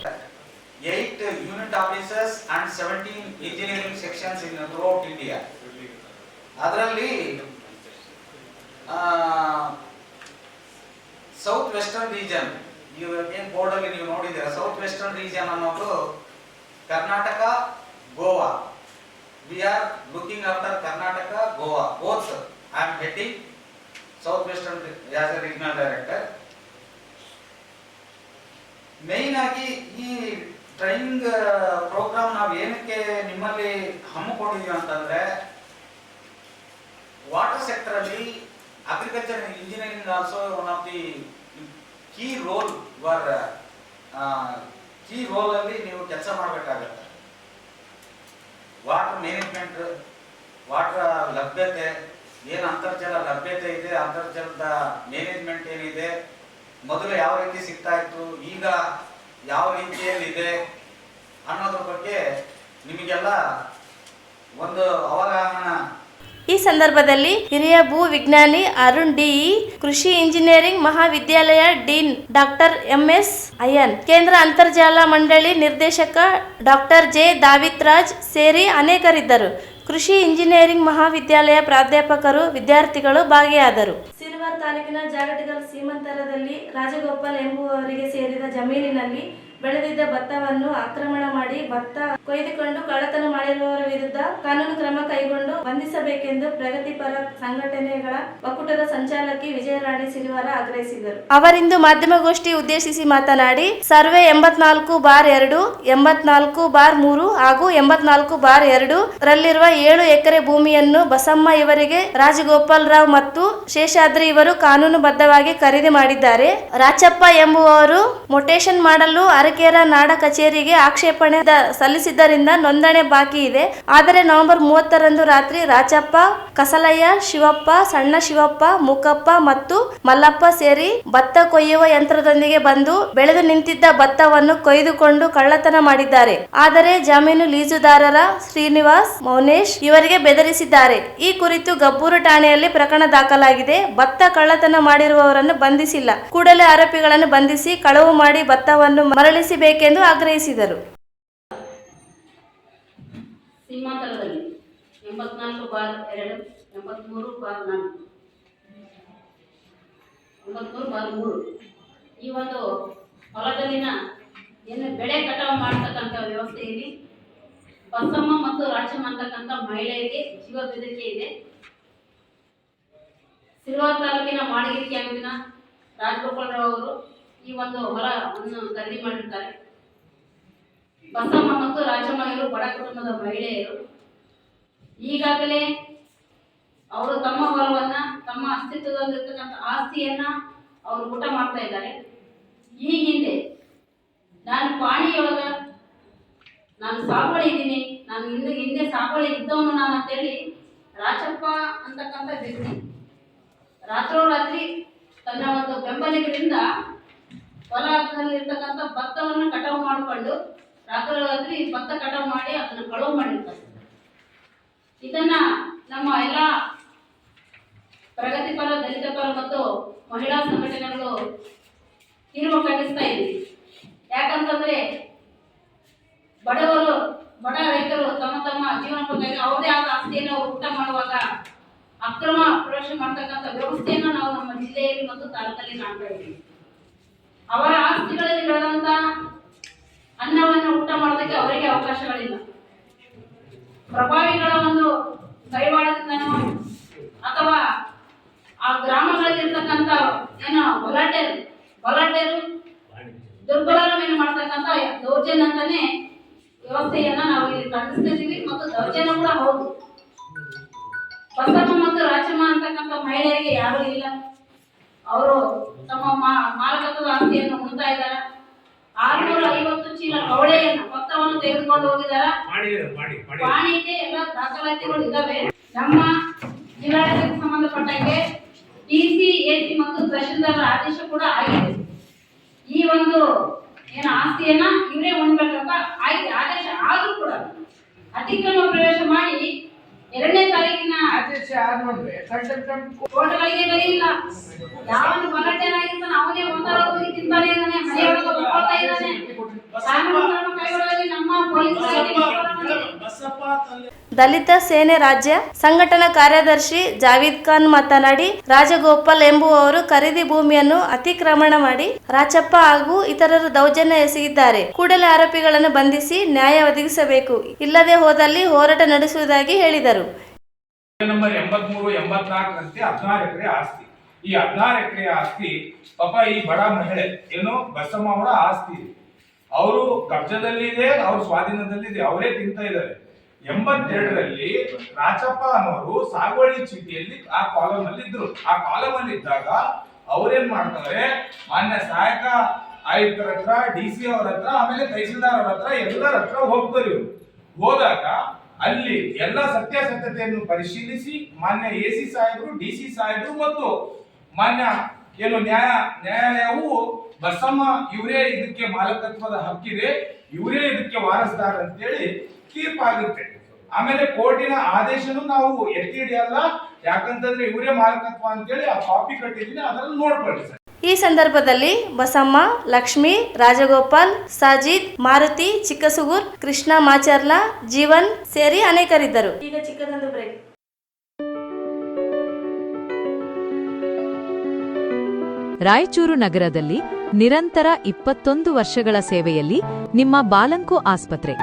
8 unit offices and 17 engineering sections in throughout India. ಅದರಲ್ಲಿ ಸೌತ್ ವೆಸ್ಟರ್ನ್ ರೀಜನ್, ಏನು ಬೋರ್ಡಲ್ಲಿ ನೀವು ನೋಡಿದ್ದೀರಾ, ಸೌತ್ ವೆಸ್ಟರ್ನ್ ರೀಜನ್ ಅನ್ನೋದು Karnataka, Goa. We are looking after Karnataka, Goa both. I am heading south western as a regional director. Main ಆಗಿ ಈ ಟ್ರೈನಿಂಗ್ ಪ್ರೋಗ್ರಾಮ್ ನಾವು ಏನಕ್ಕೆ ನಿಮ್ಮಲ್ಲಿ ಹಮ್ಮಿಕೊಂಡಿದ್ದೀವಿ ಅಂತಂದ್ರೆ, ವಾಟರ್ ಸೆಕ್ಟರ್ ಅಲ್ಲಿ agriculture engineering also one of the key role ಅಲ್ಲಿ ನೀವು ಕೆಲಸ ಮಾಡಬೇಕಾಗತ್ತೆ. ವಾಟರ್ ಮ್ಯಾನೇಜ್ಮೆಂಟ್, ವಾಟರ್ ಲಭ್ಯತೆ, ಏನು ಅಂತರ್ಜಲ ಲಭ್ಯತೆ ಇದೆ, ಅಂತರ್ಜಲದ ಮ್ಯಾನೇಜ್ಮೆಂಟ್ ಏನಿದೆ, ಮೊದಲು ಯಾವ ರೀತಿ ಸಿಗ್ತಾ ಇತ್ತು, ಈಗ ಯಾವ ರೀತಿಯಲ್ಲಿದೆ ಅನ್ನೋದ್ರ ಬಗ್ಗೆ ನಿಮಗೆಲ್ಲ ಒಂದು ಅವಗಾಹನ. ಈ ಸಂದರ್ಭದಲ್ಲಿ ಹಿರಿಯ ಭೂ ವಿಜ್ಞಾನಿ ಅರುಣ್ ಡಿಇ, ಕೃಷಿ ಇಂಜಿನಿಯರಿಂಗ್ ಮಹಾವಿದ್ಯಾಲಯ ಡೀನ್ ಡಾಕ್ಟರ್ ಎಂಎಸ್ ಅಯ್ಯನ್, ಕೇಂದ್ರ ಅಂತರ್ಜಲ ಮಂಡಳಿ ನಿರ್ದೇಶಕ ಡಾಕ್ಟರ್ ಜೆ ದಾವಿತ್ ರಾಜ್ ಸೇರಿ ಅನೇಕರಿದ್ದರು. ಕೃಷಿ ಇಂಜಿನಿಯರಿಂಗ್ ಮಹಾವಿದ್ಯಾಲಯ ಪ್ರಾಧ್ಯಾಪಕರು, ವಿದ್ಯಾರ್ಥಿಗಳು ಭಾಗಿಯಾದರು. ಸಿಲ್ವರ್ ತಾಲೂಕಿನ ಜಾಗಟಿಗಲ್ ಸೀಮಂತರದಲ್ಲಿ ರಾಜಗೋಪಾಲ್ ಎಂಬುವವರಿಗೆ ಸೇರಿದ ಜಮೀನಿನಲ್ಲಿ ಬೆಳೆದಿದ್ದ ಭತ್ತವನ್ನು ಆಕ್ರಮಣ ಮಾಡಿ ಭತ್ತ ಕೊಯ್ದುಕೊಂಡು ಕಳ್ಳತನ ಮಾಡಿರುವವರ ವಿರುದ್ಧ ಕಾನೂನು ಕ್ರಮ ಕೈಗೊಂಡು ಬಂಧಿಸಬೇಕೆಂದು ಪ್ರಗತಿಪರ ಸಂಘಟನೆಗಳ ಒಕ್ಕೂಟದ ಸಂಚಾಲಕಿ ವಿಜಯರಾಣಿ ಸಿರಿವಾರ ಆಗ್ರಹಿಸಿದರು. ಅವರಿಂದು ಮಾಧ್ಯಮಗೋಷ್ಠಿ ಉದ್ದೇಶಿಸಿ ಮಾತನಾಡಿ, ಸರ್ವೆ 84/2, 84/3 ಹಾಗೂ 84/2 ರಲ್ಲಿರುವ 7 ಎಕರೆ ಭೂಮಿಯನ್ನು ಬಸಮ್ಮ ಇವರಿಗೆ ರಾಜಗೋಪಾಲ್ ರಾವ್ ಮತ್ತು ಶೇಷಾದ್ರಿ ಇವರು ಕಾನೂನುಬದ್ಧವಾಗಿ ಖರೀದಿ ಮಾಡಿದ್ದಾರೆ. ರಾಚಪ್ಪ ಎಂಬುವವರು ಮೊಟೇಷನ್ ಮಾಡಲು ಅರಕೇರ ನಾಡ ಕಚೇರಿಗೆ ಆಕ್ಷೇಪಣೆ ಸಲ್ಲಿಸಿದ್ದರಿಂದ ನೋಂದಣಿ ಬಾಕಿ ಇದೆ. ಆದರೆ ನವೆಂಬರ್ 30ರಂದು ರಾತ್ರಿ ರಾಚಪ್ಪ, ಕಸಲಯ್ಯ, ಶಿವಪ್ಪ, ಸಣ್ಣ ಶಿವಪ್ಪ, ಮುಕಪ್ಪ ಮತ್ತು ಮಲ್ಲಪ್ಪ ಸೇರಿ ಭತ್ತ ಕೊಯ್ಯುವ ಯಂತ್ರದೊಂದಿಗೆ ಬಂದು ಬೆಳೆದು ನಿಂತಿದ್ದ ಭತ್ತವನ್ನು ಕೊಯ್ದುಕೊಂಡು ಕಳ್ಳತನ ಮಾಡಿದ್ದಾರೆ. ಆದರೆ ಜಮೀನು ಲೀಜುದಾರರ ಶ್ರೀನಿವಾಸ್, ಮೌನೇಶ್ ಇವರಿಗೆ ಬೆದರಿಸಿದ್ದಾರೆ. ಈ ಕುರಿತು ಗಬ್ಬೂರು ಠಾಣೆಯಲ್ಲಿ ಪ್ರಕರಣ ದಾಖಲಾಗಿದೆ. ಭತ್ತ ಕಳ್ಳತನ ಮಾಡಿರುವವರನ್ನು ಬಂಧಿಸಿಲ್ಲ. ಕೂಡಲೇ ಆರೋಪಿಗಳನ್ನು ಬಂಧಿಸಿ ಕಳವು ಮಾಡಿ ಭತ್ತವನ್ನು ಮರಳಿಸಬೇಕೆಂದು ಆಗ್ರಹಿಸಿದರು. ಸೀಮಾಂತರದಲ್ಲಿ 84/2, 83/4, 83/3 ಈ ಒಂದು ಹೊಲದಲ್ಲಿನ ಏನು ಬೆಳೆ ಕಟಾವು ಮಾಡತಕ್ಕಂಥ ವ್ಯವಸ್ಥೆಯಲ್ಲಿ ಬಸಮ್ಮ ಮತ್ತು ರಾಚಮ್ಮ ಅಂತಕ್ಕಂಥ ಮಹಿಳೆಯರಿಗೆ ಜೀವ ಬೆದರಿಕೆ ಇದೆ. ಸಿಲ್ವಾರ್ ತಾಲೂಕಿನ ಮಾಡಗಿರಿ ಕ್ಯಾಂಪಿನ ರಾಜಗೋಪಾಲ್ ರಾವ್ ಅವರು ಈ ಒಂದು ಹೊಲವನ್ನು ಖರೀದಿ ಮಾಡಿರ್ತಾರೆ. ಬಸಮ್ಮ ಮತ್ತು ರಾಜಮ್ಮ ಇವರು ಬಡ ಕುಟುಂಬದ ಮಹಿಳೆಯರು. ಈಗಾಗಲೇ ಅವರು ತಮ್ಮ ಹೊಲವನ್ನ, ತಮ್ಮ ಅಸ್ತಿತ್ವದಲ್ಲಿರ್ತಕ್ಕಂಥ ಆಸ್ತಿಯನ್ನ ಅವರು ಊಟ ಮಾಡ್ತಾ ಇದ್ದಾರೆ. ಈ ಹಿಂದೆ ನಾನು ಪಾಣಿಯೊಳಗ ನಾನು ಸಾಗುವಳಿ ಇದ್ದೀನಿ, ನಾನು ಹಿಂದೆ ಸಾಗುವಳಿ ಇದ್ದವನು ನಾನು ಅಂತೇಳಿ ರಾಚಪ್ಪ ಅಂತಕ್ಕಂಥ ವ್ಯಕ್ತಿ ರಾತ್ರೋರಾತ್ರಿ ತನ್ನ ಒಂದು ಬೆಂಬಲಿಗರಿಂದ ಹೊಲದಲ್ಲಿರ್ತಕ್ಕಂಥ ಭತ್ತವನ್ನು ಕಟಾವು ಮಾಡಿಕೊಂಡು ರಾತ್ರೋರಾತ್ರಿ ಭತ್ತ ಕಟಾವು ಮಾಡಿ ಅದನ್ನು ಕಳುವು ಮಾಡಿರ್ತಾರೆ. ಇದನ್ನ ನಮ್ಮ ಎಲ್ಲ ಪ್ರಗತಿಪರ, ದಲಿತ ಪರ ಮತ್ತು ಮಹಿಳಾ ಸಂಘಟನೆಗಳು ತೀರ್ಮಾನ ಖಂಡಿಸ್ತಾ ಇದ್ದೀವಿ. ಯಾಕಂತಂದ್ರೆ ಬಡ ರೈತರು ತಮ್ಮ ಜೀವನೋಪಾಯಕ್ಕಾಗಿ ಅವರದೇ ಆದ ಆಸ್ತಿಯನ್ನು ಅವರು ಊಟ ಮಾಡುವಾಗ ಅಕ್ರಮ ಪ್ರವೇಶ ಮಾಡ್ತಕ್ಕಂಥ ವ್ಯವಸ್ಥೆಯನ್ನು ನಾವು ನಮ್ಮ ಜಿಲ್ಲೆಯಲ್ಲಿ ಮತ್ತು ತಾಲೂಕಲ್ಲಿ ಕಾಣ್ತಾ ಇದ್ದೀವಿ. ಅವರ ಆಸ್ತಿಗಳಲ್ಲಿ ಬೆಳೆದಂತ ಅನ್ನವನ್ನು ಊಟ ಮಾಡೋದಕ್ಕೆ ಅವರಿಗೆ ಅವಕಾಶಗಳಿಲ್ಲ. ಪ್ರಭಾವಿಗಳ ಒಂದು ಕೈವಾಡದಿಂದನೋ ಅಥವಾ ಆ ಗ್ರಾಮಗಳಲ್ಲಿ ಇರ್ತಕ್ಕಂಥ ಏನೋ ಬಲಾಢ್ಯರು ದುರ್ಬಲರ ಮೇಲೆ ಮಾಡ್ತಕ್ಕಂಥ ದೌರ್ಜನ್ಯ ಅಂತಾನೆ ವ್ಯವಸ್ಥೆಯನ್ನ ನಾವು ಇಲ್ಲಿ ಖಂಡಿಸ್ತಿದ್ದೀವಿ. ಮತ್ತು ದೌರ್ಜನ್ಯ ಕೂಡ ಹೌದು. ಬಸಮ್ಮ ಮತ್ತು ರಾಚಮ್ಮ ಅಂತಕ್ಕಂಥ ಮಹಿಳೆಯರಿಗೆ ಯಾರು ಇಲ್ಲ. ಅವರು ತಮ್ಮ ಮಾಲಕತ್ವದ ಆಸ್ತಿಯನ್ನು ಉಣ್ತಾ ಇದ್ದಾರೆ. 650 ಚೀಲ ಕವಳೆಯನ್ನು ಭತ್ತವನ್ನು ತೆಗೆದುಕೊಂಡು ಹೋಗಿದ್ದಾರೆ. ಪಾಣಿಗೆ ಎಲ್ಲ ದಾಖಲಾತಿಗಳು ಇದ್ದಾವೆ. ನಮ್ಮ ಜಿಲ್ಲಾಡಳಿತಕ್ಕೆ ಸಂಬಂಧಪಟ್ಟಂಗೆ ಡಿಸಿ, ಎಸಿ ಮತ್ತು ತಹಶೀಲ್ದಾರ್ ಆದೇಶ ಕೂಡ ಆಗಿದೆ. ಈ ಒಂದು ಏನು ಆಸ್ತಿಯನ್ನ ಇವರೇ ಉಣ್ಬೇಕಂತ ಆಯ್ತು ಆದೇಶ ಆದ್ರೂ ಕೂಡ ಅತಿಕ್ರಮ ಪ್ರವೇಶ ಮಾಡಿ 2ನೇ ತಾರೀಕಿನ ಆದೇಶ ಕೋರ್ಟ್ಗಳಿಗೆ ಬರೀಲ್ಲ. ಯಾವನು ಬಲಾಢ್ಯನಾಗಿರ್ತಾನೆ ಅವನೇ ಒಂದರ ಹೋಗಿ ತಿಂತಾನೆ ಇದ್ದಾನೆ, ಮನೆಯೊಳಗೆ ಬರ್ಕೊಳ್ತಾ ಇದ್ದಾನೆ. ಕಾನೂನು ಕ್ರಮ ಕೈಗೊಳ್ಳುವಲ್ಲಿ ನಮ್ಮ ಪೊಲೀಸ್ ದಲಿತ ಸೇನೆ ರಾಜ್ಯ ಸಂಘಟನಾ ಕಾರ್ಯದರ್ಶಿ ಜಾವೀದ್ ಖಾನ್ ಮಾತನಾಡಿ, ರಾಜಗೋಪಾಲ್ ಎಂಬುವವರು ಖರೀದಿ ಭೂಮಿಯನ್ನು ಅತಿಕ್ರಮಣ ಮಾಡಿ ರಾಚಪ್ಪ ಹಾಗೂ ಇತರರು ದೌರ್ಜನ್ಯ ಎಸಗಿದ್ದಾರೆ. ಕೂಡಲೇ ಆರೋಪಿಗಳನ್ನು ಬಂಧಿಸಿ ನ್ಯಾಯ ಒದಗಿಸಬೇಕು, ಇಲ್ಲದೆ ಹೋದಲ್ಲಿ ಹೋರಾಟ ನಡೆಸುವುದಾಗಿ ಹೇಳಿದರು. ನಂಬರ್ 83, 84 ಅಂತೆ 16 ಎಕರೆ ಆಸ್ತಿ. ಈ 16 ಎಕರೆ ಆಸ್ತಿ ಪಾಪ ಈ ಬಡ ಮಹಿಳೆ ಏನು ಬಸಮ್ಮ ಅವರ ಆಸ್ತಿ ಇದೆ. ಅವರು ಕಬ್ಜದಲ್ಲಿ ಇದೆ, ಅವ್ರ ಸ್ವಾಧೀನದಲ್ಲಿದೆ, ಅವರೇ ತಿಂತ ಇದ್ದಾರೆ. 82ರಲ್ಲಿ ರಾಚಪ್ಪ ಅನ್ನೋರು ಸಾಗುವಳಿ ಚೀಟಿಯಲ್ಲಿ ಆ ಕಾಲಮ್ ಅಲ್ಲಿ ಇದ್ರು. ಆ ಕಾಲಮ್ ಅಲ್ಲಿ ಇದ್ದಾಗ ಅವ್ರೇನ್ ಮಾಡ್ತಾರೆ, ಮಾನ್ಯ ಸಹಾಯಕ ಆಯುಕ್ತರ ಹತ್ರ, ಡಿಸಿ ಅವ್ರ ಹತ್ರ, ಆಮೇಲೆ ತಹಸೀಲ್ದಾರ್ ಅವ್ರ ಹತ್ರ, ಎಲ್ಲರ ಹತ್ರ ಹೋಗ್ತಾರೆ. ಇವ್ರು ಹೋದಾಗ ಅಲ್ಲಿ ಎಲ್ಲ ಸತ್ಯಾಸತ್ಯತೆಯನ್ನು ಪರಿಶೀಲಿಸಿ ಮಾನ್ಯ ಎಸಿ ಸಾಹೇಬರು, ಡಿಸಿ ಸಾಹೇಬರು ಮತ್ತು ಮಾನ್ಯ ಏನು ನ್ಯಾಯಾಲಯವು ಬಸಮ್ಮ ಇವರೇ ಇದಕ್ಕೆ ಮಾಲಕತ್ವದ ಹಕ್ಕಿದೆ, ಇವರೇ ಇದಕ್ಕೆ ವಾರಸ್ದಾರ ಅಂತೇಳಿ ತೀರ್ಪಾಗುತ್ತೆ. ಆಮೇಲೆ ಕೋರ್ಟಿನ ಆದೇಶನು ನಾವು ಎತ್ತಿ ಹಿಡಿಯಲ್ಲ, ಯಾಕಂತಂದ್ರೆ ಇವರೇ ಮಾಲಕತ್ವ ಅಂತೇಳಿ ಆ ಕಾಪಿ ಕಟ್ಟಿದ್ದೀನಿ, ಅದನ್ನು ನೋಡ್ಕೊಳ್ಳಿ ಸರ್. ಈ ಸಂದರ್ಭದಲ್ಲಿ ಬಸಮ್ಮ, ಲಕ್ಷ್ಮಿ, ರಾಜಗೋಪಾಲ್, ಸಾಜಿದ್, ಮಾರುತಿ, ಚಿಕ್ಕಸುಗೂರ್, ಕೃಷ್ಣ ಮಾಚರ್ಲ, ಜೀವನ್ ಸೇರಿ ಅನೇಕರಿದ್ದರು. ಈಗ ಚಿಕ್ಕದೊಂದು ಬ್ರೇಕ್. ರಾಯಚೂರು ನಗರದಲ್ಲಿ ನಿರಂತರ 21 ವರ್ಷಗಳ ಸೇವೆಯಲ್ಲಿ ನಿಮ್ಮ ಬಾಲಂಕು ಆಸ್ಪತ್ರೆ,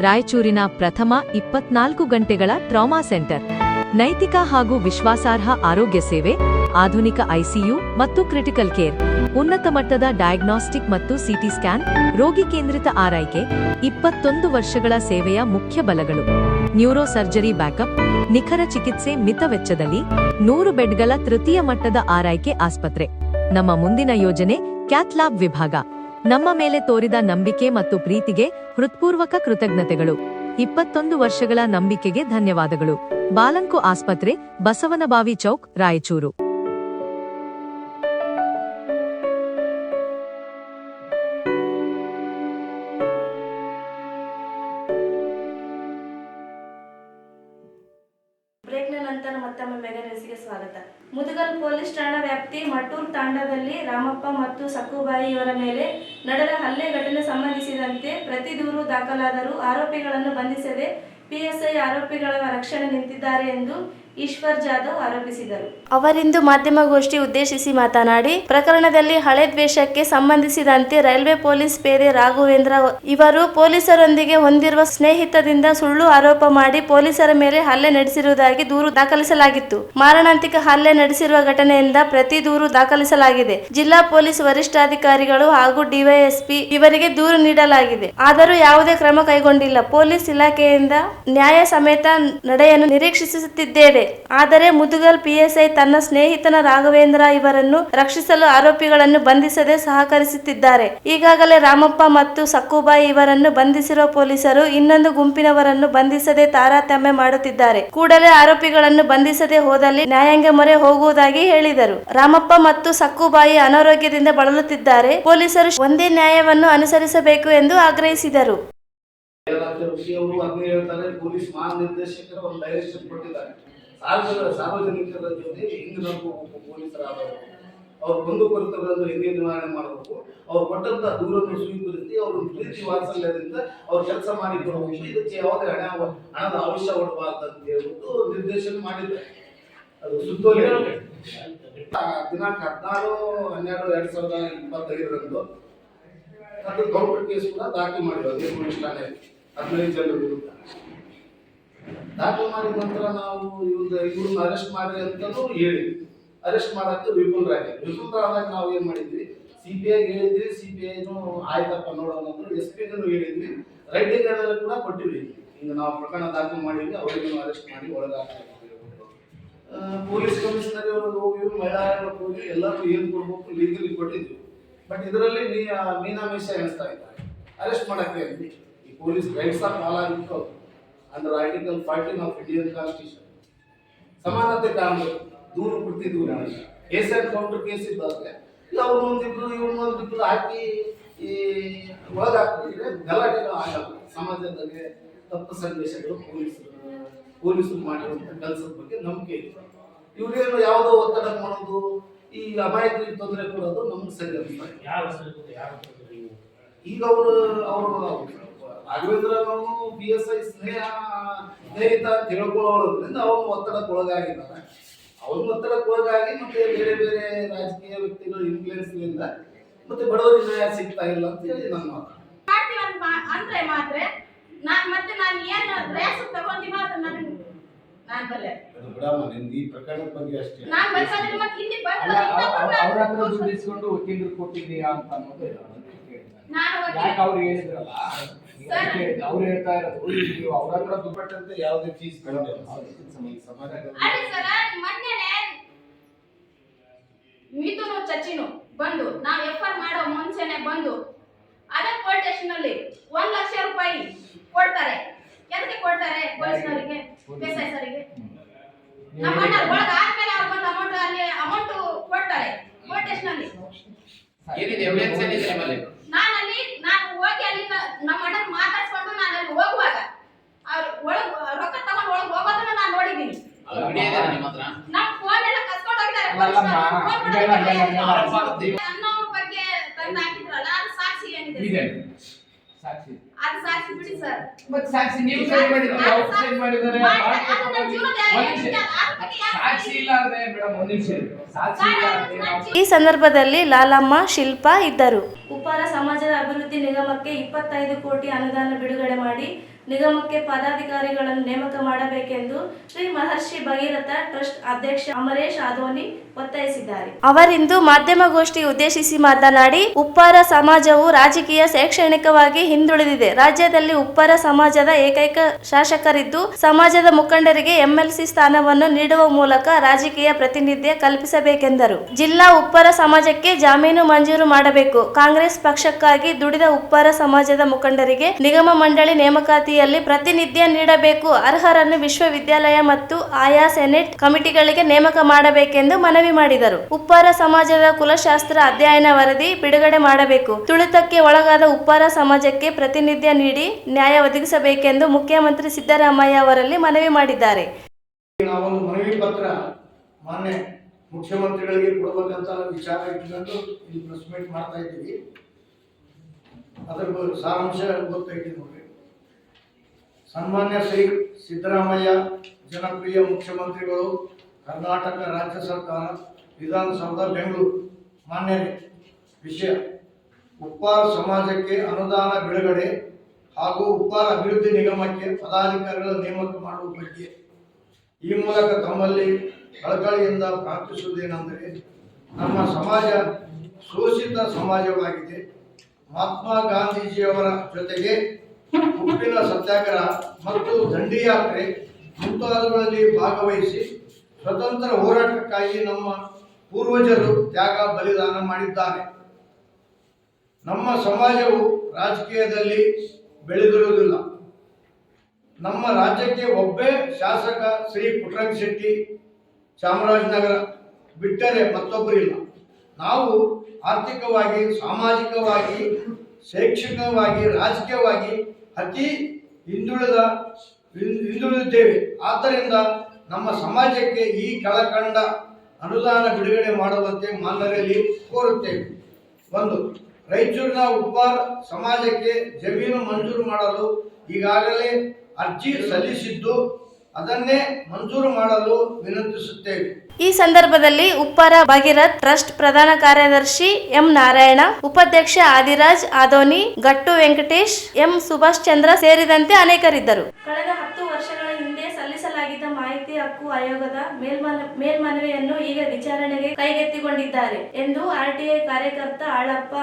ರಾಯಚೂರಿನ ಪ್ರಥಮ 24 ಗಂಟೆಗಳ ಟ್ರಾಮಾ ಸೆಂಟರ್, ನೈತಿಕ ಹಾಗೂ ವಿಶ್ವಾಸಾರ್ಹ ಆರೋಗ್ಯ ಸೇವೆ, ಆಧುನಿಕ ಐಸಿಯು ಮತ್ತು ಕ್ರಿಟಿಕಲ್ ಕೇರ್, ಉನ್ನತ ಮಟ್ಟದ ಡಯಾಗ್ನಾಸ್ಟಿಕ್ ಮತ್ತು ಸಿಟಿ ಸ್ಕ್ಯಾನ್, ರೋಗಿ ಕೇಂದ್ರಿತ ಆರೈಕೆ, 21 ವರ್ಷಗಳ ಸೇವೆಯ ಮುಖ್ಯ ಬಲಗಳು, ನ್ಯೂರೋ ಸರ್ಜರಿ ಬ್ಯಾಕಪ್, ನಿಖರ ಚಿಕಿತ್ಸೆ ಮಿತ ವೆಚ್ಚದಲ್ಲಿ, 100 ಬೆಡ್ಗಳ ತೃತೀಯ ಮಟ್ಟದ ಆರೈಕೆ ಆಸ್ಪತ್ರೆ. ನಮ್ಮ ಮುಂದಿನ ಯೋಜನೆ ಕ್ಯಾಥ್ ಲ್ಯಾಬ್ ವಿಭಾಗ. ನಮ್ಮ ಮೇಲೆ ತೋರಿದ ನಂಬಿಕೆ ಮತ್ತು ಪ್ರೀತಿಗೆ ಹೃತ್ಪೂರ್ವಕ ಕೃತಜ್ಞತೆಗಳು. 21 ವರ್ಷಗಳ ನಂಬಿಕೆಗೆ ಧನ್ಯವಾದಗಳು. ಬಾಲಂಕು ಆಸ್ಪತ್ರೆ, ಬಸವನಬಾವಿ ಚೌಕ್, ರಾಯಚೂರು. ಬ್ರೇಕ್ನ ನಂತರ ಮತ್ತೊಮ್ಮೆ ಮೆಗಾ ನ್ಯೂಸ್ಗೆ ಸ್ವಾಗತ. ಮುದಗಲ್ ಪೊಲೀಸ್ ಠಾಣಾ ವ್ಯಾಪ್ತಿ ಮಟ್ಟೂರ್ ತಾಂಡಾದಲ್ಲಿ ರಾಮಪ್ಪ ಮತ್ತು ಸಕ್ಕುಬಾಯಿ ಇವರ ಮೇಲೆ ನಡೆದ ಹಲ್ಲೆ ಘಟನೆ ಸಂಬಂಧಿಸಿದಂತೆ ಪ್ರತಿ ದೂರು ದಾಖಲಾದರೂ ಆರೋಪಿಗಳನ್ನು ಬಂಧಿಸದೆ ಪಿಎಸ್ಐ ಆರೋಪಿಗಳ ರಕ್ಷಣೆ ನಿಂತಿದ್ದಾರೆ ಎಂದು ಈಶ್ವರ್ ಜಾಧವ್ ಆರೋಪಿಸಿದರು. ಅವರಿಂದು ಮಾಧ್ಯಮಗೋಷ್ಠಿ ಉದ್ದೇಶಿಸಿ ಮಾತನಾಡಿ, ಪ್ರಕರಣದಲ್ಲಿ ಹಳೆ ದ್ವೇಷಕ್ಕೆ ಸಂಬಂಧಿಸಿದಂತೆ ರೈಲ್ವೆ ಪೊಲೀಸ್ ಪೇದೆ ರಾಘವೇಂದ್ರ ಇವರು ಪೊಲೀಸರೊಂದಿಗೆ ಹೊಂದಿರುವ ಸ್ನೇಹಿತದಿಂದ ಸುಳ್ಳು ಆರೋಪ ಮಾಡಿ ಪೊಲೀಸರ ಮೇಲೆ ಹಲ್ಲೆ ನಡೆಸಿರುವುದಾಗಿ ದೂರು ದಾಖಲಿಸಲಾಗಿತ್ತು. ಮಾರಣಾಂತಿಕ ಹಲ್ಲೆ ನಡೆಸಿರುವ ಘಟನೆಯಿಂದ ಪ್ರತಿ ದೂರು ದಾಖಲಿಸಲಾಗಿದೆ. ಜಿಲ್ಲಾ ಪೊಲೀಸ್ ವರಿಷ್ಠಾಧಿಕಾರಿಗಳು ಹಾಗೂ ಡಿವೈಎಸ್ಪಿ ಇವರಿಗೆ ದೂರು ನೀಡಲಾಗಿದೆ. ಆದರೂ ಯಾವುದೇ ಕ್ರಮ ಕೈಗೊಂಡಿಲ್ಲ. ಪೊಲೀಸ್ ಇಲಾಖೆಯಿಂದ ನ್ಯಾಯ ಸಮೇತ ನಡೆಯನ್ನು ನಿರೀಕ್ಷಿಸುತ್ತಿದ್ದೇವೆ. ಇದೆ. ಆದರೆ ಮುದುಗಲ್ ಪಿಎಸ್ಐ ತನ್ನ ಸ್ನೇಹಿತನ ರಾಘವೇಂದ್ರ ಇವರನ್ನು ರಕ್ಷಿಸಲು ಆರೋಪಿಗಳನ್ನು ಬಂಧಿಸದೆ ಸಹಕರಿಸುತ್ತಿದ್ದಾರೆ. ಈಗಾಗಲೇ ರಾಮಪ್ಪ ಮತ್ತು ಸಕ್ಕುಬಾಯಿ ಇವರನ್ನು ಬಂಧಿಸಿರುವ ಪೊಲೀಸರು ಇನ್ನೊಂದು ಗುಂಪಿನವರನ್ನು ಬಂಧಿಸದೆ ತಾರತಮ್ಯ ಮಾಡುತ್ತಿದ್ದಾರೆ. ಕೂಡಲೇ ಆರೋಪಿಗಳನ್ನು ಬಂಧಿಸದೆ ಹೋದಲ್ಲಿ ನ್ಯಾಯಾಂಗ ಮೊರೆ ಹೋಗುವುದಾಗಿ ಹೇಳಿದರು. ರಾಮಪ್ಪ ಮತ್ತು ಸಕ್ಕುಬಾಯಿ ಅನಾರೋಗ್ಯದಿಂದ ಬಳಲುತ್ತಿದ್ದಾರೆ. ಪೊಲೀಸರು ಒಂದೇ ನ್ಯಾಯವನ್ನು ಅನುಸರಿಸಬೇಕು ಎಂದು ಆಗ್ರಹಿಸಿದರು. ಪೊಲೀಸ್ ಮಹಾನಿರ್ದೇಶಕರು ಒಂದು ಡೈರೆಕ್ಷನ್ ಕೊಟ್ಟಿದ್ದಾರೆ. ಸಾರ್ವಜನಿಕರ ಜೊತೆ ಹೆಂಗ್ ನಡ್ಕೋಬೇಕು, ಪೊಲೀಸರಾದವರು ಅವ್ರ ಕುರಿತುಗಳನ್ನು ಹೆಂಗೆ ನಿವಾರಣೆ ಮಾಡಬೇಕು, ಅವ್ರು ಕೊಟ್ಟಂತ ದೂರನ್ನು ಸ್ವೀಕರಿಸಿ ಅವ್ರ ಪ್ರೀತಿ ವಾತ್ಸಲ್ಯದಿಂದ ಅವ್ರು ಕೆಲಸ ಮಾಡಿ ಕೊಡಬೇಕು. ಇದಕ್ಕೆ ಯಾವುದೇ ಹಣದ ಅವಶ್ಯ ಕೊಡಬಾರ್ದು ಅಂತ ಹೇಳ್ಬಿಟ್ಟು ನಿರ್ದೇಶನ ಮಾಡಿದ್ದಾರೆ. ಅದು ಸುತ್ತೋಲೆ ದಿನಾಂಕ 16/12/2025 ಅದು ಕೌಂಟರ್ ಕೇಸ್ ಕೂಡ ದಾಖಲು ಮಾಡಿರೋದು ಪೊಲೀಸ್ ಠಾಣೆಯಲ್ಲಿ 15 ಜನರ ವಿರುದ್ಧ ದಾಖಲು ಮಾಡಿದ ನಂತರ ನಾವು ಇವ್ರನ್ನ ಅರೆಸ್ಟ್ ಮಾಡಿ ಅಂತಲೂ ಹೇಳಿದ್ವಿ. ಅರೆಸ್ಟ್ ಮಾಡಕ್ಕೆ ವಿಫಲರಾದಾಗ ನಾವು ಏನ್ ಮಾಡಿದ್ವಿ, CBI ಹೇಳಿದ್ವಿ. CBIನೂ ಆಯ್ತಪ್ಪ ನೋಡೋಣ ಅಂದ್ರೆ SP-ನೂ ಹೇಳಿದ್ವಿ. ರೈಟಿಂಗ್ ಎಲ್ಲ ಕೂಡ ಕೊಟ್ಟಿದ್ವಿ. ಈಗ ನಾವು ಪ್ರಕರಣ ದಾಖಲು ಮಾಡಿದ್ವಿ, ಅವರಿಗೂ ಅರೆಸ್ಟ್ ಮಾಡಿ ಒಳಗಾಗ್ತಾ ಪೊಲೀಸ್ ಕಮಿಷನರ್ ಹೋಗಿ ಮಹಿಳಾ ಹೋಗಿ ಎಲ್ಲರೂ ಏನ್ ಕೊಡ್ಬೇಕು ಲೀಗಲಿ ಕೊಟ್ಟಿದ್ವಿ. ಬಟ್ ಇದರಲ್ಲಿ ಮೀನಾಮೇಷ ಎಣಿಸ್ತಾ ಇದ್ದಾರೆ. ಅರೆಸ್ಟ್ ಮಾಡಕ್ಕೆ ಈ police rights of all are equal under article 14 of Indian constitution. ಸಮಾನತೆ ಕಾನೂನು ದೂರು ಪ್ರತಿ ದೂರ ಏಸೆಂಟ್ ಕೌಂಟರ್ ಕೇಸ್ ಇದ್ದಾದ್ರೆ ಅವ್ರು ಒಂದಿಬ್ರು ಇವ್ರನ್ನೊಂದಿಬ್ರು ಹಾಕಿ ಈ ಒಳಗಾಗ್ತಿದ್ರೆ ಗಲಾಟೆಗಳು ಆಗಲ್ಲ. ಸಮಾಜದಲ್ಲಿ ತಪ್ಪು ಸಂದೇಶಗಳು ಪೊಲೀಸರು ಮಾಡಿರುವಂತ ಕೆಲಸದ ಬಗ್ಗೆ ನಂಬಿಕೆ ಇದೆ. ಇವ್ರೇನು ಯಾವುದೋ ಒತ್ತಡ ಮಾಡೋದು, ಈ ಅಮಾಯಕರಿಗೆ ತೊಂದರೆ ಕೊಡೋದು ನಮ್ಗೆ ಸರಿ ಅಂತ. ಈಗ ಅವರು ರಾಘವೇಂದ್ರ PSI ಸ್ನೇಹಿತ ಅಂತ ಹೇಳ್ಕೊಳ್ಳೋದ್ರಿಂದ ಅವ್ರು ಒತ್ತಡಕ್ಕೆ ಒಳಗಾಗಿದ್ದಾರೆ. ಅವ್ರ ಒತ್ತಡಕ್ಕೆ ಒಳಗಾಗಿ ಮತ್ತೆ ಬೇರೆ ಬೇರೆ ರಾಜಕೀಯ ವ್ಯಕ್ತಿಗಳ ಇನ್ಫ್ಲೂಯೆನ್ಸ್ನಿಂದ ಮತ್ತೆ ಬಡವರಿಗೆ ನ್ಯಾಯ ಸಿಗ್ತಾ ಇಲ್ಲ ಅಂತ ಹೇಳಿ ನನ್ನ ಮಾತು. ಅಂದ್ರೆ ಮಾತ್ರ ನಾನು ಏನು ರೇಸ್ ತಗೊಂಡಿನೋ ಅದು ನನಗೆ ನಾನು ಬಲ್ಲೆ ಅದು ಬಿಡಮ್ಮ, ನಿಂದು ಈ ಪ್ರಕರಣದ ಬಗ್ಗೆ ಅಷ್ಟೇ. ನಾನು ಬಂದ್ರೆ ಮತ್ತೆ ಇಲ್ಲಿ ಬಂದ್ರೆ ಅವರ ಹತ್ರ ದುಡ್ಡು ಇಸ್ಕೊಂಡು ವಕೀಲರು ಕೊಟ್ಟಿದ್ದೀರಾ ಅಂತ ಅನ್ನೋದು ಯಾಕೆ ಅವ್ರು ಹೇಳಿದ್ರಲ್ಲ, ಅವ್ರು ಹೇಳ್ತಾ ಇರೋದು ನೀವು ಅವ್ರ ಹತ್ರ ದುಡ್ಡಂತೆ ಯಾವುದೇ ಫೀಸ್ ಸಮಾಜದಲ್ಲಿ ಮೊನ್ನೆ ಮಿಥುನು ಚಚಿನು ಬಂದು ನಾವು FR ಮಾಡೋ ಮುಂಚೆನೆ ಬಂದು ಅದೇ ಕೋರ್ಟ್ ಸ್ಟೇಷನ್ ಅಲ್ಲಿ 1 ಲಕ್ಷ ರೂಪಾಯಿ ಕೊಡ್ತಾರೆ. ಎದಕ್ಕೆ ಕೊಡ್ತಾರೆ? ಪೊಲೀಸರಿಗೆ, PSI ಸರಿಗೆ. ನಮ್ಮ ಅಣ್ಣ ಒಳಗೆ ಆದ್ಮೇಲೆ ಅವ್ರು ಬಂದು ಅಮೌಂಟ್ ಕೊಡ್ತಾರೆ ಕೋರ್ಟ್ ಸ್ಟೇಷನ್ ಅಲ್ಲಿ. ಏನಿದೆ ಎವಿಡೆನ್ಸ್ ಏನಿದೆ ನಿಮ್ಮಲ್ಲಿ? ನಾನು ಹೋಗಿ ಅಲ್ಲಿ ನಮ್ಮ ಅಣ್ಣ ಮಾತಾಡ್ಸ್ಕೊಂಡು ನಾನು ಅಲ್ಲಿ ಹೋಗುವಾಗ ಅವ್ರು ಒಳಗೆ ರೊಕ್ಕ ತಗೊಂಡು ಒಳಗೆ ಹೋಗೋದನ್ನ ನಾನು ನೋಡಿದ್ದೀನಿ. ವಿಡಿಯೋ ಇದೆ ನಿಮ್ಮ ಹತ್ರ? ನಮ್ಮ ಫೋನ್ ಎಲ್ಲ ಕಸ್ಕೊಂಡು ಹೋಗಿದ್ದಾರೆ. ಅನ್ನೋರ ಬಗ್ಗೆ ತಂದು ಹಾಕಿದ್ರಲ್ಲ, ಅದು ಸಾಕ್ಷಿ ಏನಿದೆ? ಸಾಕ್ಷಿ ಅದು ಸಾಕ್ಷಿ ಬಿಡಿ ಸರ್. ಮತ್ತೆ ಸಾಕ್ಷಿ ನೀವು ಸೈನ್ ಮಾಡಿದ್ರೆ ಅವ್ರು ಸೈನ್ ಮಾಡಿದ್ದಾರೆ. ಸಾಕ್ಷಿ ಇಲ್ಲ ಅಂದ್ರೆ ಮೇಡಮ್ ಒಂದು ನಿಮಿಷ ಸಾಕ್ಷಿ ಇಲ್ಲ. ಈ ಸಂದರ್ಭದಲ್ಲಿ ಲಾಲಮ್ಮ, ಶಿಲ್ಪಾ ಇದ್ದರು. ಉಪ್ಪಾರ ಸಮಾಜದ ಅಭಿವೃದ್ಧಿ ನಿಗಮಕ್ಕೆ 25 ಕೋಟಿ ಅನುದಾನ ಬಿಡುಗಡೆ ಮಾಡಿ ನಿಗಮಕ್ಕೆ ಪದಾಧಿಕಾರಿಗಳನ್ನು ನೇಮಕ ಮಾಡಬೇಕೆಂದು ಶ್ರೀ ಮಹರ್ಷಿ ಭಗೀರಥ ಟ್ರಸ್ಟ್ ಅಧ್ಯಕ್ಷ ಅಮರೇಶ್ ಆದೋನಿ ಒತ್ತಾಯಿಸಿದ್ದಾರೆ. ಅವರಿಂದು ಮಾಧ್ಯಮಗೋಷ್ಠಿ ಉದ್ದೇಶಿಸಿ ಮಾತನಾಡಿ, ಉಪ್ಪಾರ ಸಮಾಜವು ರಾಜಕೀಯ ಶೈಕ್ಷಣಿಕವಾಗಿ ಹಿಂದುಳಿದಿದೆ. ರಾಜ್ಯದಲ್ಲಿ ಉಪ್ಪಾರ ಸಮಾಜದ ಏಕೈಕ ಶಾಸಕರಿದ್ದು ಸಮಾಜದ ಮುಖಂಡರಿಗೆ MLC ಸ್ಥಾನವನ್ನು ನೀಡುವ ಮೂಲಕ ರಾಜಕೀಯ ಪ್ರಾತಿನಿಧ್ಯ ಕಲ್ಪಿಸಬೇಕೆಂದರು. ಜಿಲ್ಲಾ ಉಪ್ಪಾರ ಸಮಾಜಕ್ಕೆ ಜಾಮೀನು ಮಂಜೂರು ಮಾಡಬೇಕು. ಕಾಂಗ್ರೆಸ್ ಪಕ್ಷಕ್ಕಾಗಿ ದುಡಿದ ಉಪ್ಪಾರ ಸಮಾಜದ ಮುಖಂಡರಿಗೆ ನಿಗಮ ಮಂಡಳಿ ನೇಮಕಾತಿಯಲ್ಲಿ ಪ್ರಾತಿನಿಧ್ಯ ನೀಡಬೇಕು. ಅರ್ಹರನ್ನು ವಿಶ್ವವಿದ್ಯಾಲಯ ಮತ್ತು ಆಯಾ ಸೆನೆಟ್ ಕಮಿಟಿಗಳಿಗೆ ನೇಮಕ ಮಾಡಬೇಕೆಂದು ಮನವಿ ಮಾಡಿದರು. ಉಪ್ಪಾರ ಸಮಾಜದ ಕುಲಶಾಸ್ತ್ರ ಅಧ್ಯಯನ ವರದಿ ಬಿಡುಗಡೆ ಮಾಡಬೇಕು. ತುಳಿತಕ್ಕೆ ಒಳಗಾದ ಉಪ್ಪಾರ ಸಮಾಜಕ್ಕೆ ಪ್ರಾತಿನಿಧ್ಯ ನೀಡಿ ನ್ಯಾಯ ಒದಗಿಸಬೇಕೆಂದು ಮುಖ್ಯಮಂತ್ರಿ ಸಿದ್ದರಾಮಯ್ಯ ಅವರಲ್ಲಿ ಮನವಿ ಮಾಡಿದ್ದಾರೆ. ನಾವೊಂದು ಮನವಿ ಪತ್ರ ಮಾನ್ಯ ಮುಖ್ಯಮಂತ್ರಿಗಳಿಗೆ ಕೊಡಬೇಕಂತ ವಿಚಾರ ಇಟ್ಕೊಂಡು ಇಲ್ಲಿ ಪ್ರೆಸ್ ಮೀಟ್ ಮಾಡ್ತಾ ಇದ್ದೀವಿ. ಅದರ ಸಾರಾಂಶ ಗೊತ್ತೈತಿ ನೋಡ್ರಿ. ಸನ್ಮಾನ್ಯ ಶ್ರೀ ಸಿದ್ದರಾಮಯ್ಯ ಜನಪ್ರಿಯ ಮುಖ್ಯಮಂತ್ರಿಗಳು, ಕರ್ನಾಟಕ ರಾಜ್ಯ ಸರ್ಕಾರ, ವಿಧಾನಸೌಧ ಬೆಂಗಳೂರು. ಮಾನ್ಯರೇ, ವಿಷಯ ಉಪ್ಪಾರ ಸಮಾಜಕ್ಕೆ ಅನುದಾನ ಬಿಡುಗಡೆ ಹಾಗೂ ಉಪ್ಪಾರ ಅಭಿವೃದ್ಧಿ ನಿಗಮಕ್ಕೆ ಪದಾಧಿಕಾರಿಗಳ ನೇಮಕ ಮಾಡುವ ಬಗ್ಗೆ ಈ ಮೂಲಕ ತಮ್ಮಲ್ಲಿ ಕಳಕಳಿಯಿಂದ ಪ್ರಾರ್ಥಿಸುವುದೇನೆಂದರೆ, ನಮ್ಮ ಸಮಾಜ ಶೋಷಿತ ಸಮಾಜವಾಗಿದೆ. ಮಹಾತ್ಮ ಗಾಂಧೀಜಿಯವರ ಜೊತೆಗೆ ಉಪ್ಪಿನ ಸತ್ಯಾಗ್ರಹ ಮತ್ತು ದಂಡಿ ಯಾತ್ರೆ ಮುಂತಾದವುಗಳಲ್ಲಿ ಭಾಗವಹಿಸಿ ಸ್ವತಂತ್ರ ಹೋರಾಟಕ್ಕಾಗಿ ನಮ್ಮ ಪೂರ್ವಜರು ತ್ಯಾಗ ಬಲಿದಾನ ಮಾಡಿದ್ದಾರೆ. ನಮ್ಮ ಸಮಾಜವು ರಾಜಕೀಯದಲ್ಲಿ ಬೆಳೆದಿರುವುದಿಲ್ಲ. ನಮ್ಮ ರಾಜ್ಯಕ್ಕೆ ಒಬ್ಬೇ ಶಾಸಕ ಶ್ರೀ ಪುಟ್ಟರಂಗ ಶೆಟ್ಟಿ ಚಾಮರಾಜನಗರ ಬಿಟ್ಟರೆ ಮತ್ತೊಬ್ಬರಿಲ್ಲ. ನಾವು ಆರ್ಥಿಕವಾಗಿ, ಸಾಮಾಜಿಕವಾಗಿ, ಶೈಕ್ಷಣಿಕವಾಗಿ, ರಾಜಕೀಯವಾಗಿ ಅತಿ ಹಿಂದುಳಿದಿದ್ದೇವೆ. ಆದ್ದರಿಂದ ನಮ್ಮ ಸಮಾಜಕ್ಕೆ ಈ ಕೆಳಕಂಡ ಅನುದಾನ ಬಿಡುಗಡೆ ಮಾಡುವಂತೆ ಮಾನ್ಯರಲ್ಲಿ ಕೋರುತ್ತೇವೆ. 1. ರಾಯಚೂರಿನ ಉಪ್ಪಾರ ಸಮಾಜಕ್ಕೆ ಜಮೀನು ಮಂಜೂರು ಮಾಡಲು ಈಗಾಗಲೇ ಅರ್ಜಿ ಸಲ್ಲಿಸಿದ್ದು ಅದನ್ನೇ ಮಂಜೂರು ಮಾಡಲು ವಿನಂತಿಸುತ್ತೇವೆ. ಈ ಸಂದರ್ಭದಲ್ಲಿ ಉಪ್ಪಾರ ಭಾಗೀರಥ್ ಟ್ರಸ್ಟ್ ಪ್ರಧಾನ ಕಾರ್ಯದರ್ಶಿ ಎಂ ನಾರಾಯಣ, ಉಪಾಧ್ಯಕ್ಷ ಆದಿರಾಜ್ ಆದೋನಿ, ಗಟ್ಟು ವೆಂಕಟೇಶ್, ಎಂ ಸುಭಾಷ್ ಚಂದ್ರ ಸೇರಿದಂತೆ ಅನೇಕರಿದ್ದರು. ಕಳೆದ 10 ವರ್ಷಗಳ ಹಿಂದೆ ಸಲ್ಲಿಸಲಾಗಿದ್ದ ಮಾಹಿತಿ ಹಕ್ಕು ಆಯೋಗದ ಮೇಲ್ಮನವಿಯನ್ನು ಈಗ ವಿಚಾರಣೆಗೆ ಕೈಗೆತ್ತಿಕೊಂಡಿದ್ದಾರೆ ಎಂದು ಆರ್ಟಿಐ ಕಾರ್ಯಕರ್ತ ಆಳಪ್ಪ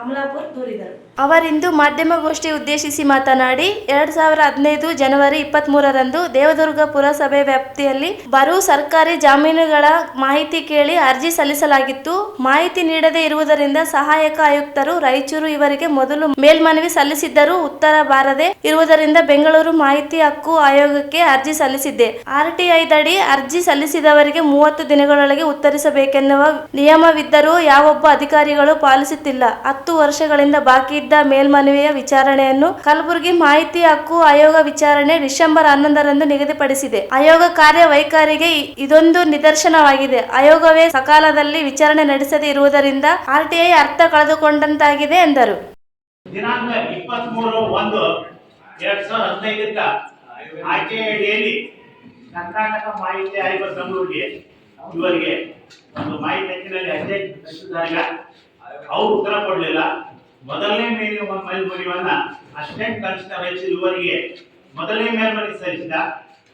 ಅಮಲಾಪುರ್ ದೂರಿದರು. ಅವರಿಂದು ಮಾಧ್ಯಮಗೋಷ್ಠಿ ಉದ್ದೇಶಿಸಿ ಮಾತನಾಡಿ 2015 ಜನವರಿ 23ರಂದು ದೇವದುರ್ಗ ಪುರಸಭೆ ವ್ಯಾಪ್ತಿಯಲ್ಲಿ ಬರುವ ಸರ್ಕಾರಿ ಜಮೀನುಗಳ ಮಾಹಿತಿ ಕೇಳಿ ಅರ್ಜಿ ಸಲ್ಲಿಸಲಾಗಿತ್ತು. ಮಾಹಿತಿ ನೀಡದೇ ಇರುವುದರಿಂದ ಸಹಾಯಕ ಆಯುಕ್ತರು ರಾಯಚೂರು ಇವರಿಗೆ ಮೊದಲು ಮೇಲ್ಮನವಿ ಸಲ್ಲಿಸಿದ್ದರೂ ಉತ್ತರ ಬಾರದೆ ಇರುವುದರಿಂದ ಬೆಂಗಳೂರು ಮಾಹಿತಿ ಹಕ್ಕು ಆಯೋಗಕ್ಕೆ ಅರ್ಜಿ ಸಲ್ಲಿಸಿದ್ದೆ. ಆರ್ಟಿಐದಡಿ ಅರ್ಜಿ ಸಲ್ಲಿಸಿದವರಿಗೆ 30 ದಿನಗಳೊಳಗೆ ಉತ್ತರಿಸಬೇಕೆನ್ನುವ ನಿಯಮವಿದ್ದರೂ ಯಾವೊಬ್ಬ ಅಧಿಕಾರಿಗಳು ಪಾಲಿಸುತ್ತಿಲ್ಲ. 10 ವರ್ಷಗಳಿಂದ ಬಾಕಿ ಇದ್ದ ಮೇಲ್ಮನವಿಯ ವಿಚಾರಣೆಯನ್ನು ಕಲಬುರಗಿ ಮಾಹಿತಿ ಹಕ್ಕು ಆಯೋಗ ವಿಚಾರಣೆ ಡಿಸೆಂಬರ್ 11ರಂದು ನಿಗದಿಪಡಿಸಿದೆ. ಆಯೋಗ ಕಾರ್ಯ ವೈಖರಿಗೆ ಇದೊಂದು ನಿದರ್ಶನವಾಗಿದೆ. ಆಯೋಗವೇ ಸಕಾಲದಲ್ಲಿ ವಿಚಾರಣೆ ನಡೆಸದೇ ಇರುವುದರಿಂದ ಆರ್ಟಿಐ ಅರ್ಥ ಕಳೆದುಕೊಂಡಂತಾಗಿದೆ ಎಂದರು. ದಿನಾಂಕ 23/1/2015 ಆರ್ಟಿಐಡಿಯಲ್ಲಿ ಕರ್ನಾಟಕ ಮಾಹಿತಿ ಆಯೋಗ ಬೆಂಗಳೂರಿಗೆ ಇವರಿಗೆ ಒಂದು ಮಾಹಿತಿ ಹಕ್ಕಿನಲ್ಲಿ ಅರ್ಜಿ ಸಲ್ಲಿಸಿದಾಗ ಅವರು ಉತ್ತರ ಕೊಡಲಿಲ್ಲ. ಮೊದಲನೇ ಮೇಲ್ಮನವಿಯನ್ನ ಅಸಿಸ್ಟೆಂಟ್ ಕಮಿಷನರ್ ರಾಯಚೂರು ಇವರಿಗೆ ಮೊದಲನೇ ಮೇಲ್ಮನವಿ ಸಲ್ಲಿಸಿದ,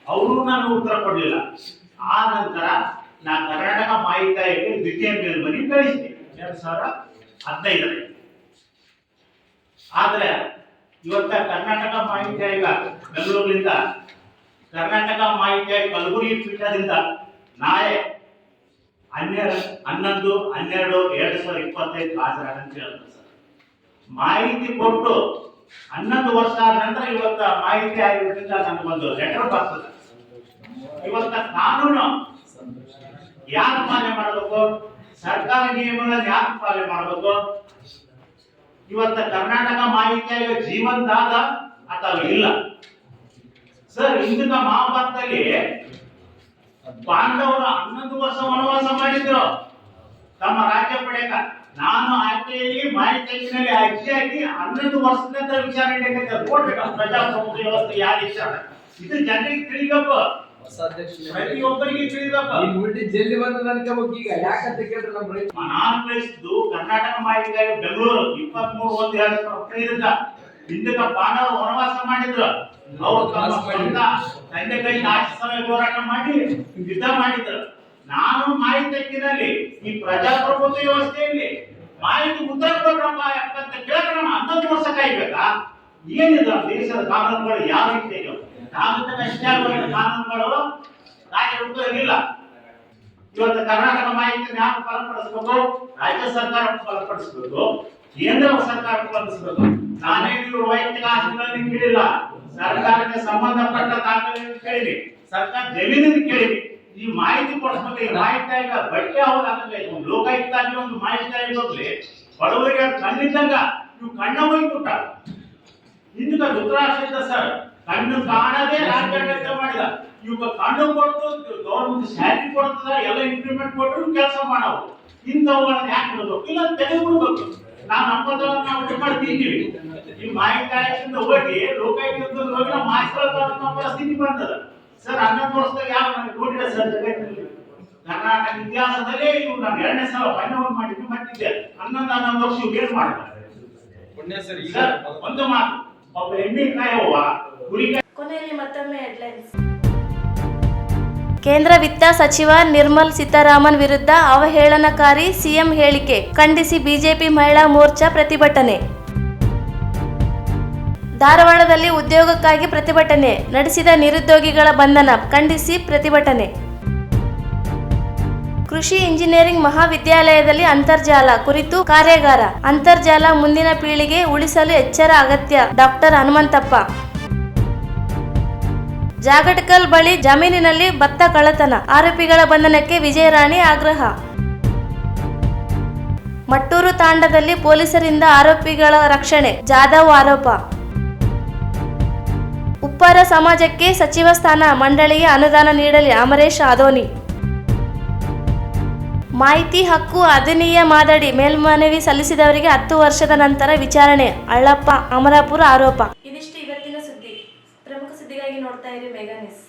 ಅವರು ನಾನು ಉತ್ತರ ಕೊಡಲಿಲ್ಲ. ಆ ನಂತರ ನಾನು ಕರ್ನಾಟಕ ಮಾಹಿತಿ ಆಯೋಗಕ್ಕೆ ದ್ವಿತೀಯ ಮೇಲ್ಮನವಿ ಕಳಿಸಿದೆ 2015ರಲ್ಲಿ. ಆದ್ರೆ ಇವತ್ತ ಕರ್ನಾಟಕ ಮಾಹಿತಿ ಆಯೋಗ ಬೆಂಗಳೂರಿನಿಂದ ಕರ್ನಾಟಕ ಮಾಹಿತಿ ಆಯೋಗ ಕಲಬುರಗಿ ಪೀಠದಿಂದ ನಾಳೆ 11/12/2025 ಹಾಜರಾಗಂತ ಹೇಳ್ತಾರೆ ಸರ್. ಮಾಹಿತಿ ಕೊಟ್ಟು 11 ವರ್ಷ ಆದ ನಂತರ ಇವತ್ತ ಮಾಹಿತಿ ಆಯೋಗದಿಂದ ನನಗೊಂದು ಲೆಟರ್ ಬರ್ತದೆ. ಇವತ್ತ ಕಾನೂನು ಯಾರು ಪಾಲನೆ ಮಾಡಬೇಕು, ಸರ್ಕಾರ ನಿಯಮಗಳನ್ನು ಯಾರು ಪಾಲನೆ ಮಾಡಬೇಕು, ಇವತ್ತ ಕರ್ನಾಟಕ ಮಾಹಿತಿ ಆಯೋಗ ಜೀವಂತಾದ ಅಥವಾ ಇಲ್ಲ ಸರ್. ಹಿಂದಿನ ಮಹಾಭಾರತದಲ್ಲಿ ಪಾಂಡವರು 11 ವರ್ಷ ವನವಾಸ ಮಾಡಿದ್ರು ತಮ್ಮ ರಾಜ್ಯ ಪಡೆಯಕ. ನಾನು ಆಕೆಯಲ್ಲಿ ಮಾಹಿತಿಯಲ್ಲಿ ಅರ್ಜಿ ಹಾಕಿ 11 ವರ್ಷದಿಂದ ವಿಚಾರಣೆ ಕೊಡ್ಬೇಕು. ಪ್ರಜಾಪ್ರಭುತ್ವ ವ್ಯವಸ್ಥೆ ಯಾರು ವಿಚಾರ ಇದು ಜನರಿಗೆ ತಿಳಿಬೇಕು, ಪ್ರತಿಯೊಬ್ಬರಿಗೆ ತಿಳಿಬೇಕು. ನಾನು ಕಳಿಸಿದ್ದು ಕರ್ನಾಟಕ ಮಾಹಿತಿ ಆಯೋಗ ಬೆಂಗಳೂರು 23/1/2015 ಹಿಂದಕ್ಕೆ ಪಾಂಡವರು ವನವಾಸ ಮಾಡಿದ್ರು. ಅವರು ತಮ್ಮ ಸ್ವಂತ ತಂದೆ ಕೈ ಆಶಿಸಲು ಹೋರಾಟ ಮಾಡಿ ಯುದ್ಧ ಮಾಡಿದ್ರು. ನಾನು ಮಾಹಿತಿ ಹಕ್ಕಿನಲ್ಲಿ ಈ ಪ್ರಜಾಪ್ರಭುತ್ವ ವ್ಯವಸ್ಥೆಯಲ್ಲಿ ಮಾಹಿತಿ ಉತ್ತರ ಕೊಡ್ರಪ್ಪ ಅಂತ ಕೇಳಿದ್ರೆ ನಾನು 11 ವರ್ಷ ಕಾಯ್ಬೇಕಾ? ಏನಿದೆ ದೇಶದ ಕಾನೂನುಗಳು ಯಾವ ರೀತಿ ಇದೆಯೋ ಕಾನೂನುಗಳು ಕಾರ್ಯರೂಪದಲ್ಲಿಲ್ಲ. ಇವತ್ತು ಕರ್ನಾಟಕ ಮಾಹಿತಿಯನ್ನು ಯಾರು ಬಲಪಡಿಸಬೇಕು? ರಾಜ್ಯ ಸರ್ಕಾರ ಬಲಪಡಿಸಬೇಕು, ಕೇಂದ್ರ ಸರ್ಕಾರ ಬಲಪಡಿಸಬೇಕು. ನಾನೇ ನೀವು ವೈಯಕ್ತಿಕ ಆಸ್ತಿಗಳನ್ನು ಕೇಳಿಲ್ಲ, ಸರ್ಕಾರಕ್ಕೆ ಸಂಬಂಧಪಟ್ಟ ದಾಖಲೆಗಳನ್ನು ಕೇಳಿನಿ, ಸರ್ಕಾರ ಜಮೀನನ್ನು ಕೇಳಿನಿ. ಈ ಮಾಹಿತಿ ಕೊಡಿಸ್ಬೇಕು. ಈ ಮಾಹಿತಿ ಆಯೋಗ ಬಟ್ಟೆ ಹೋಗಲಾಗಲಿ ಒಂದು ಲೋಕಾಯುಕ್ತ ಆಗಲಿ ಒಂದು ಮಾಹಿತಿ ಆಯೋಗ ಹೋಗ್ಲಿ ಬಡವರಿಗೆ ಕಣ್ಣಿದ್ದಂಗ ಇವು ಕಣ್ಣ ಹೋಗಿ ಕೊಟ್ಟ. ಇಂದು ಧೃತರಾಷ್ಟ್ರ ಸರ್ ಕಣ್ಣು ಕಾಣದೇ ರಾಜ್ಯಾಡಳಿತ ಮಾಡಿದ. ಇವಾಗ ಕಣ್ಣು ಕೊಟ್ಟು ಗೌರ್ಮೆಂಟ್ ಸ್ಯಾಲರಿ ಕೊಡ್ತದ, ಎಲ್ಲ ಇಂಪ್ಲಿಮೆಂಟ್ ಕೊಟ್ಟರು ಕೆಲಸ ಮಾಡವು. ಇಂಥವುಗಳನ್ನ ಯಾಕೆ ಬಿಡಬೇಕು? ಇಲ್ಲ ತೆಗೆದುಬಿಡ್ಬೇಕು. ನಾವು ನಾವು ಇದು ಮಾಡ್ತಿದ್ದೀವಿ. ಈ ಮಾಹಿತಿ ಆಯೋಗದಿಂದ ಹೋಗಿ ಲೋಕಾಯುಕ್ತದಿಂದ ಹೋಗಿ ನಾವು ಮಾಹಿತಿ ಪರಿಸ್ಥಿತಿ ಬಂದದ ಸರ್. 11 ವರ್ಷದಾಗ ಯಾವ ನನಗೆ ನೋಡಿಲ್ಲ ಸರ್ ಜಗತ್ತಿನಲ್ಲಿ. ಕರ್ನಾಟಕ ಇತಿಹಾಸದಲ್ಲೇ ಇವು ನಾನು 2ನೇ ಸಲ ಪಂಚವನ್ನು ಮಾಡಿದ್ದು ಮತ್ತಿದ್ದೆ 11 ವರ್ಷ ಏನ್ ಮಾಡ್ತಾರೆ ಸರ್? ಒಂದು ಮಾತು, ಒಬ್ಬ ಎಮ್ಮೆ ಕಾಯುವ ಕುರಿ. ಕೊನೆಯಲ್ಲಿ ಮತ್ತೊಮ್ಮೆ ಹೆಡ್ಲೈನ್ಸ್. ಕೇಂದ್ರ ವಿತ್ತ ಸಚಿವ ನಿರ್ಮಲಾ ಸೀತಾರಾಮನ್ ವಿರುದ್ಧ ಅವಹೇಳನಕಾರಿ ಸಿಎಂ ಹೇಳಿಕೆ ಖಂಡಿಸಿ ಬಿಜೆಪಿ ಮಹಿಳಾ ಮೋರ್ಚಾ ಪ್ರತಿಭಟನೆ. ಧಾರವಾಡದಲ್ಲಿ ಉದ್ಯೋಗಕ್ಕಾಗಿ ಪ್ರತಿಭಟನೆ ನಡೆಸಿದ ನಿರುದ್ಯೋಗಿಗಳ ಬಂಧನ ಖಂಡಿಸಿ ಪ್ರತಿಭಟನೆ. ಕೃಷಿ ಇಂಜಿನಿಯರಿಂಗ್ ಮಹಾವಿದ್ಯಾಲಯದಲ್ಲಿ ಅಂತರ್ಜಾಲ ಕುರಿತು ಕಾರ್ಯಾಗಾರ. ಅಂತರ್ಜಾಲ ಮುಂದಿನ ಪೀಳಿಗೆ ಉಳಿಸಲು ಎಚ್ಚರ ಅಗತ್ಯ. ಡಾಕ್ಟರ್ ಹನುಮಂತಪ್ಪ. ಜಾಗಟಕಲ್ ಬಳಿ ಜಮೀನಿನಲ್ಲಿ ಭತ್ತ ಕಳ್ಳತನ, ಆರೋಪಿಗಳ ಬಂಧನಕ್ಕೆ ವಿಜಯರಾಣಿ ಆಗ್ರಹ. ಮಟ್ಟೂರು ತಾಂಡದಲ್ಲಿ ಪೊಲೀಸರಿಂದ ಆರೋಪಿಗಳ ರಕ್ಷಣೆ, ಜಾಧವ್ ಆರೋಪ. ಉಪ್ಪಾರ ಸಮಾಜಕ್ಕೆ ಸಚಿವ ಸ್ಥಾನ, ಮಂಡಳಿಗೆ ಅನುದಾನ ನೀಡಲಿ ಅಮರೇಶ್ ಆದೋನಿ. ಮಾಹಿತಿ ಹಕ್ಕು ಅಧಿನಿಯಮ ಮಾದರಿ ಮೇಲ್ಮನವಿ ಸಲ್ಲಿಸಿದವರಿಗೆ 10 ವರ್ಷದ ನಂತರ ವಿಚಾರಣೆ, ಅಳ್ಳಪ್ಪ ಅಮರಾಪುರ ಆರೋಪ. ಇದಿಷ್ಟು ಇವತ್ತಿನ ಸುದ್ದಿ. ಪ್ರಮುಖ ಸುದ್ದಿಗಾಗಿ ನೋಡ್ತಾ ಇರಿ ಮೆಗಾ ನ್ಯೂಸ್.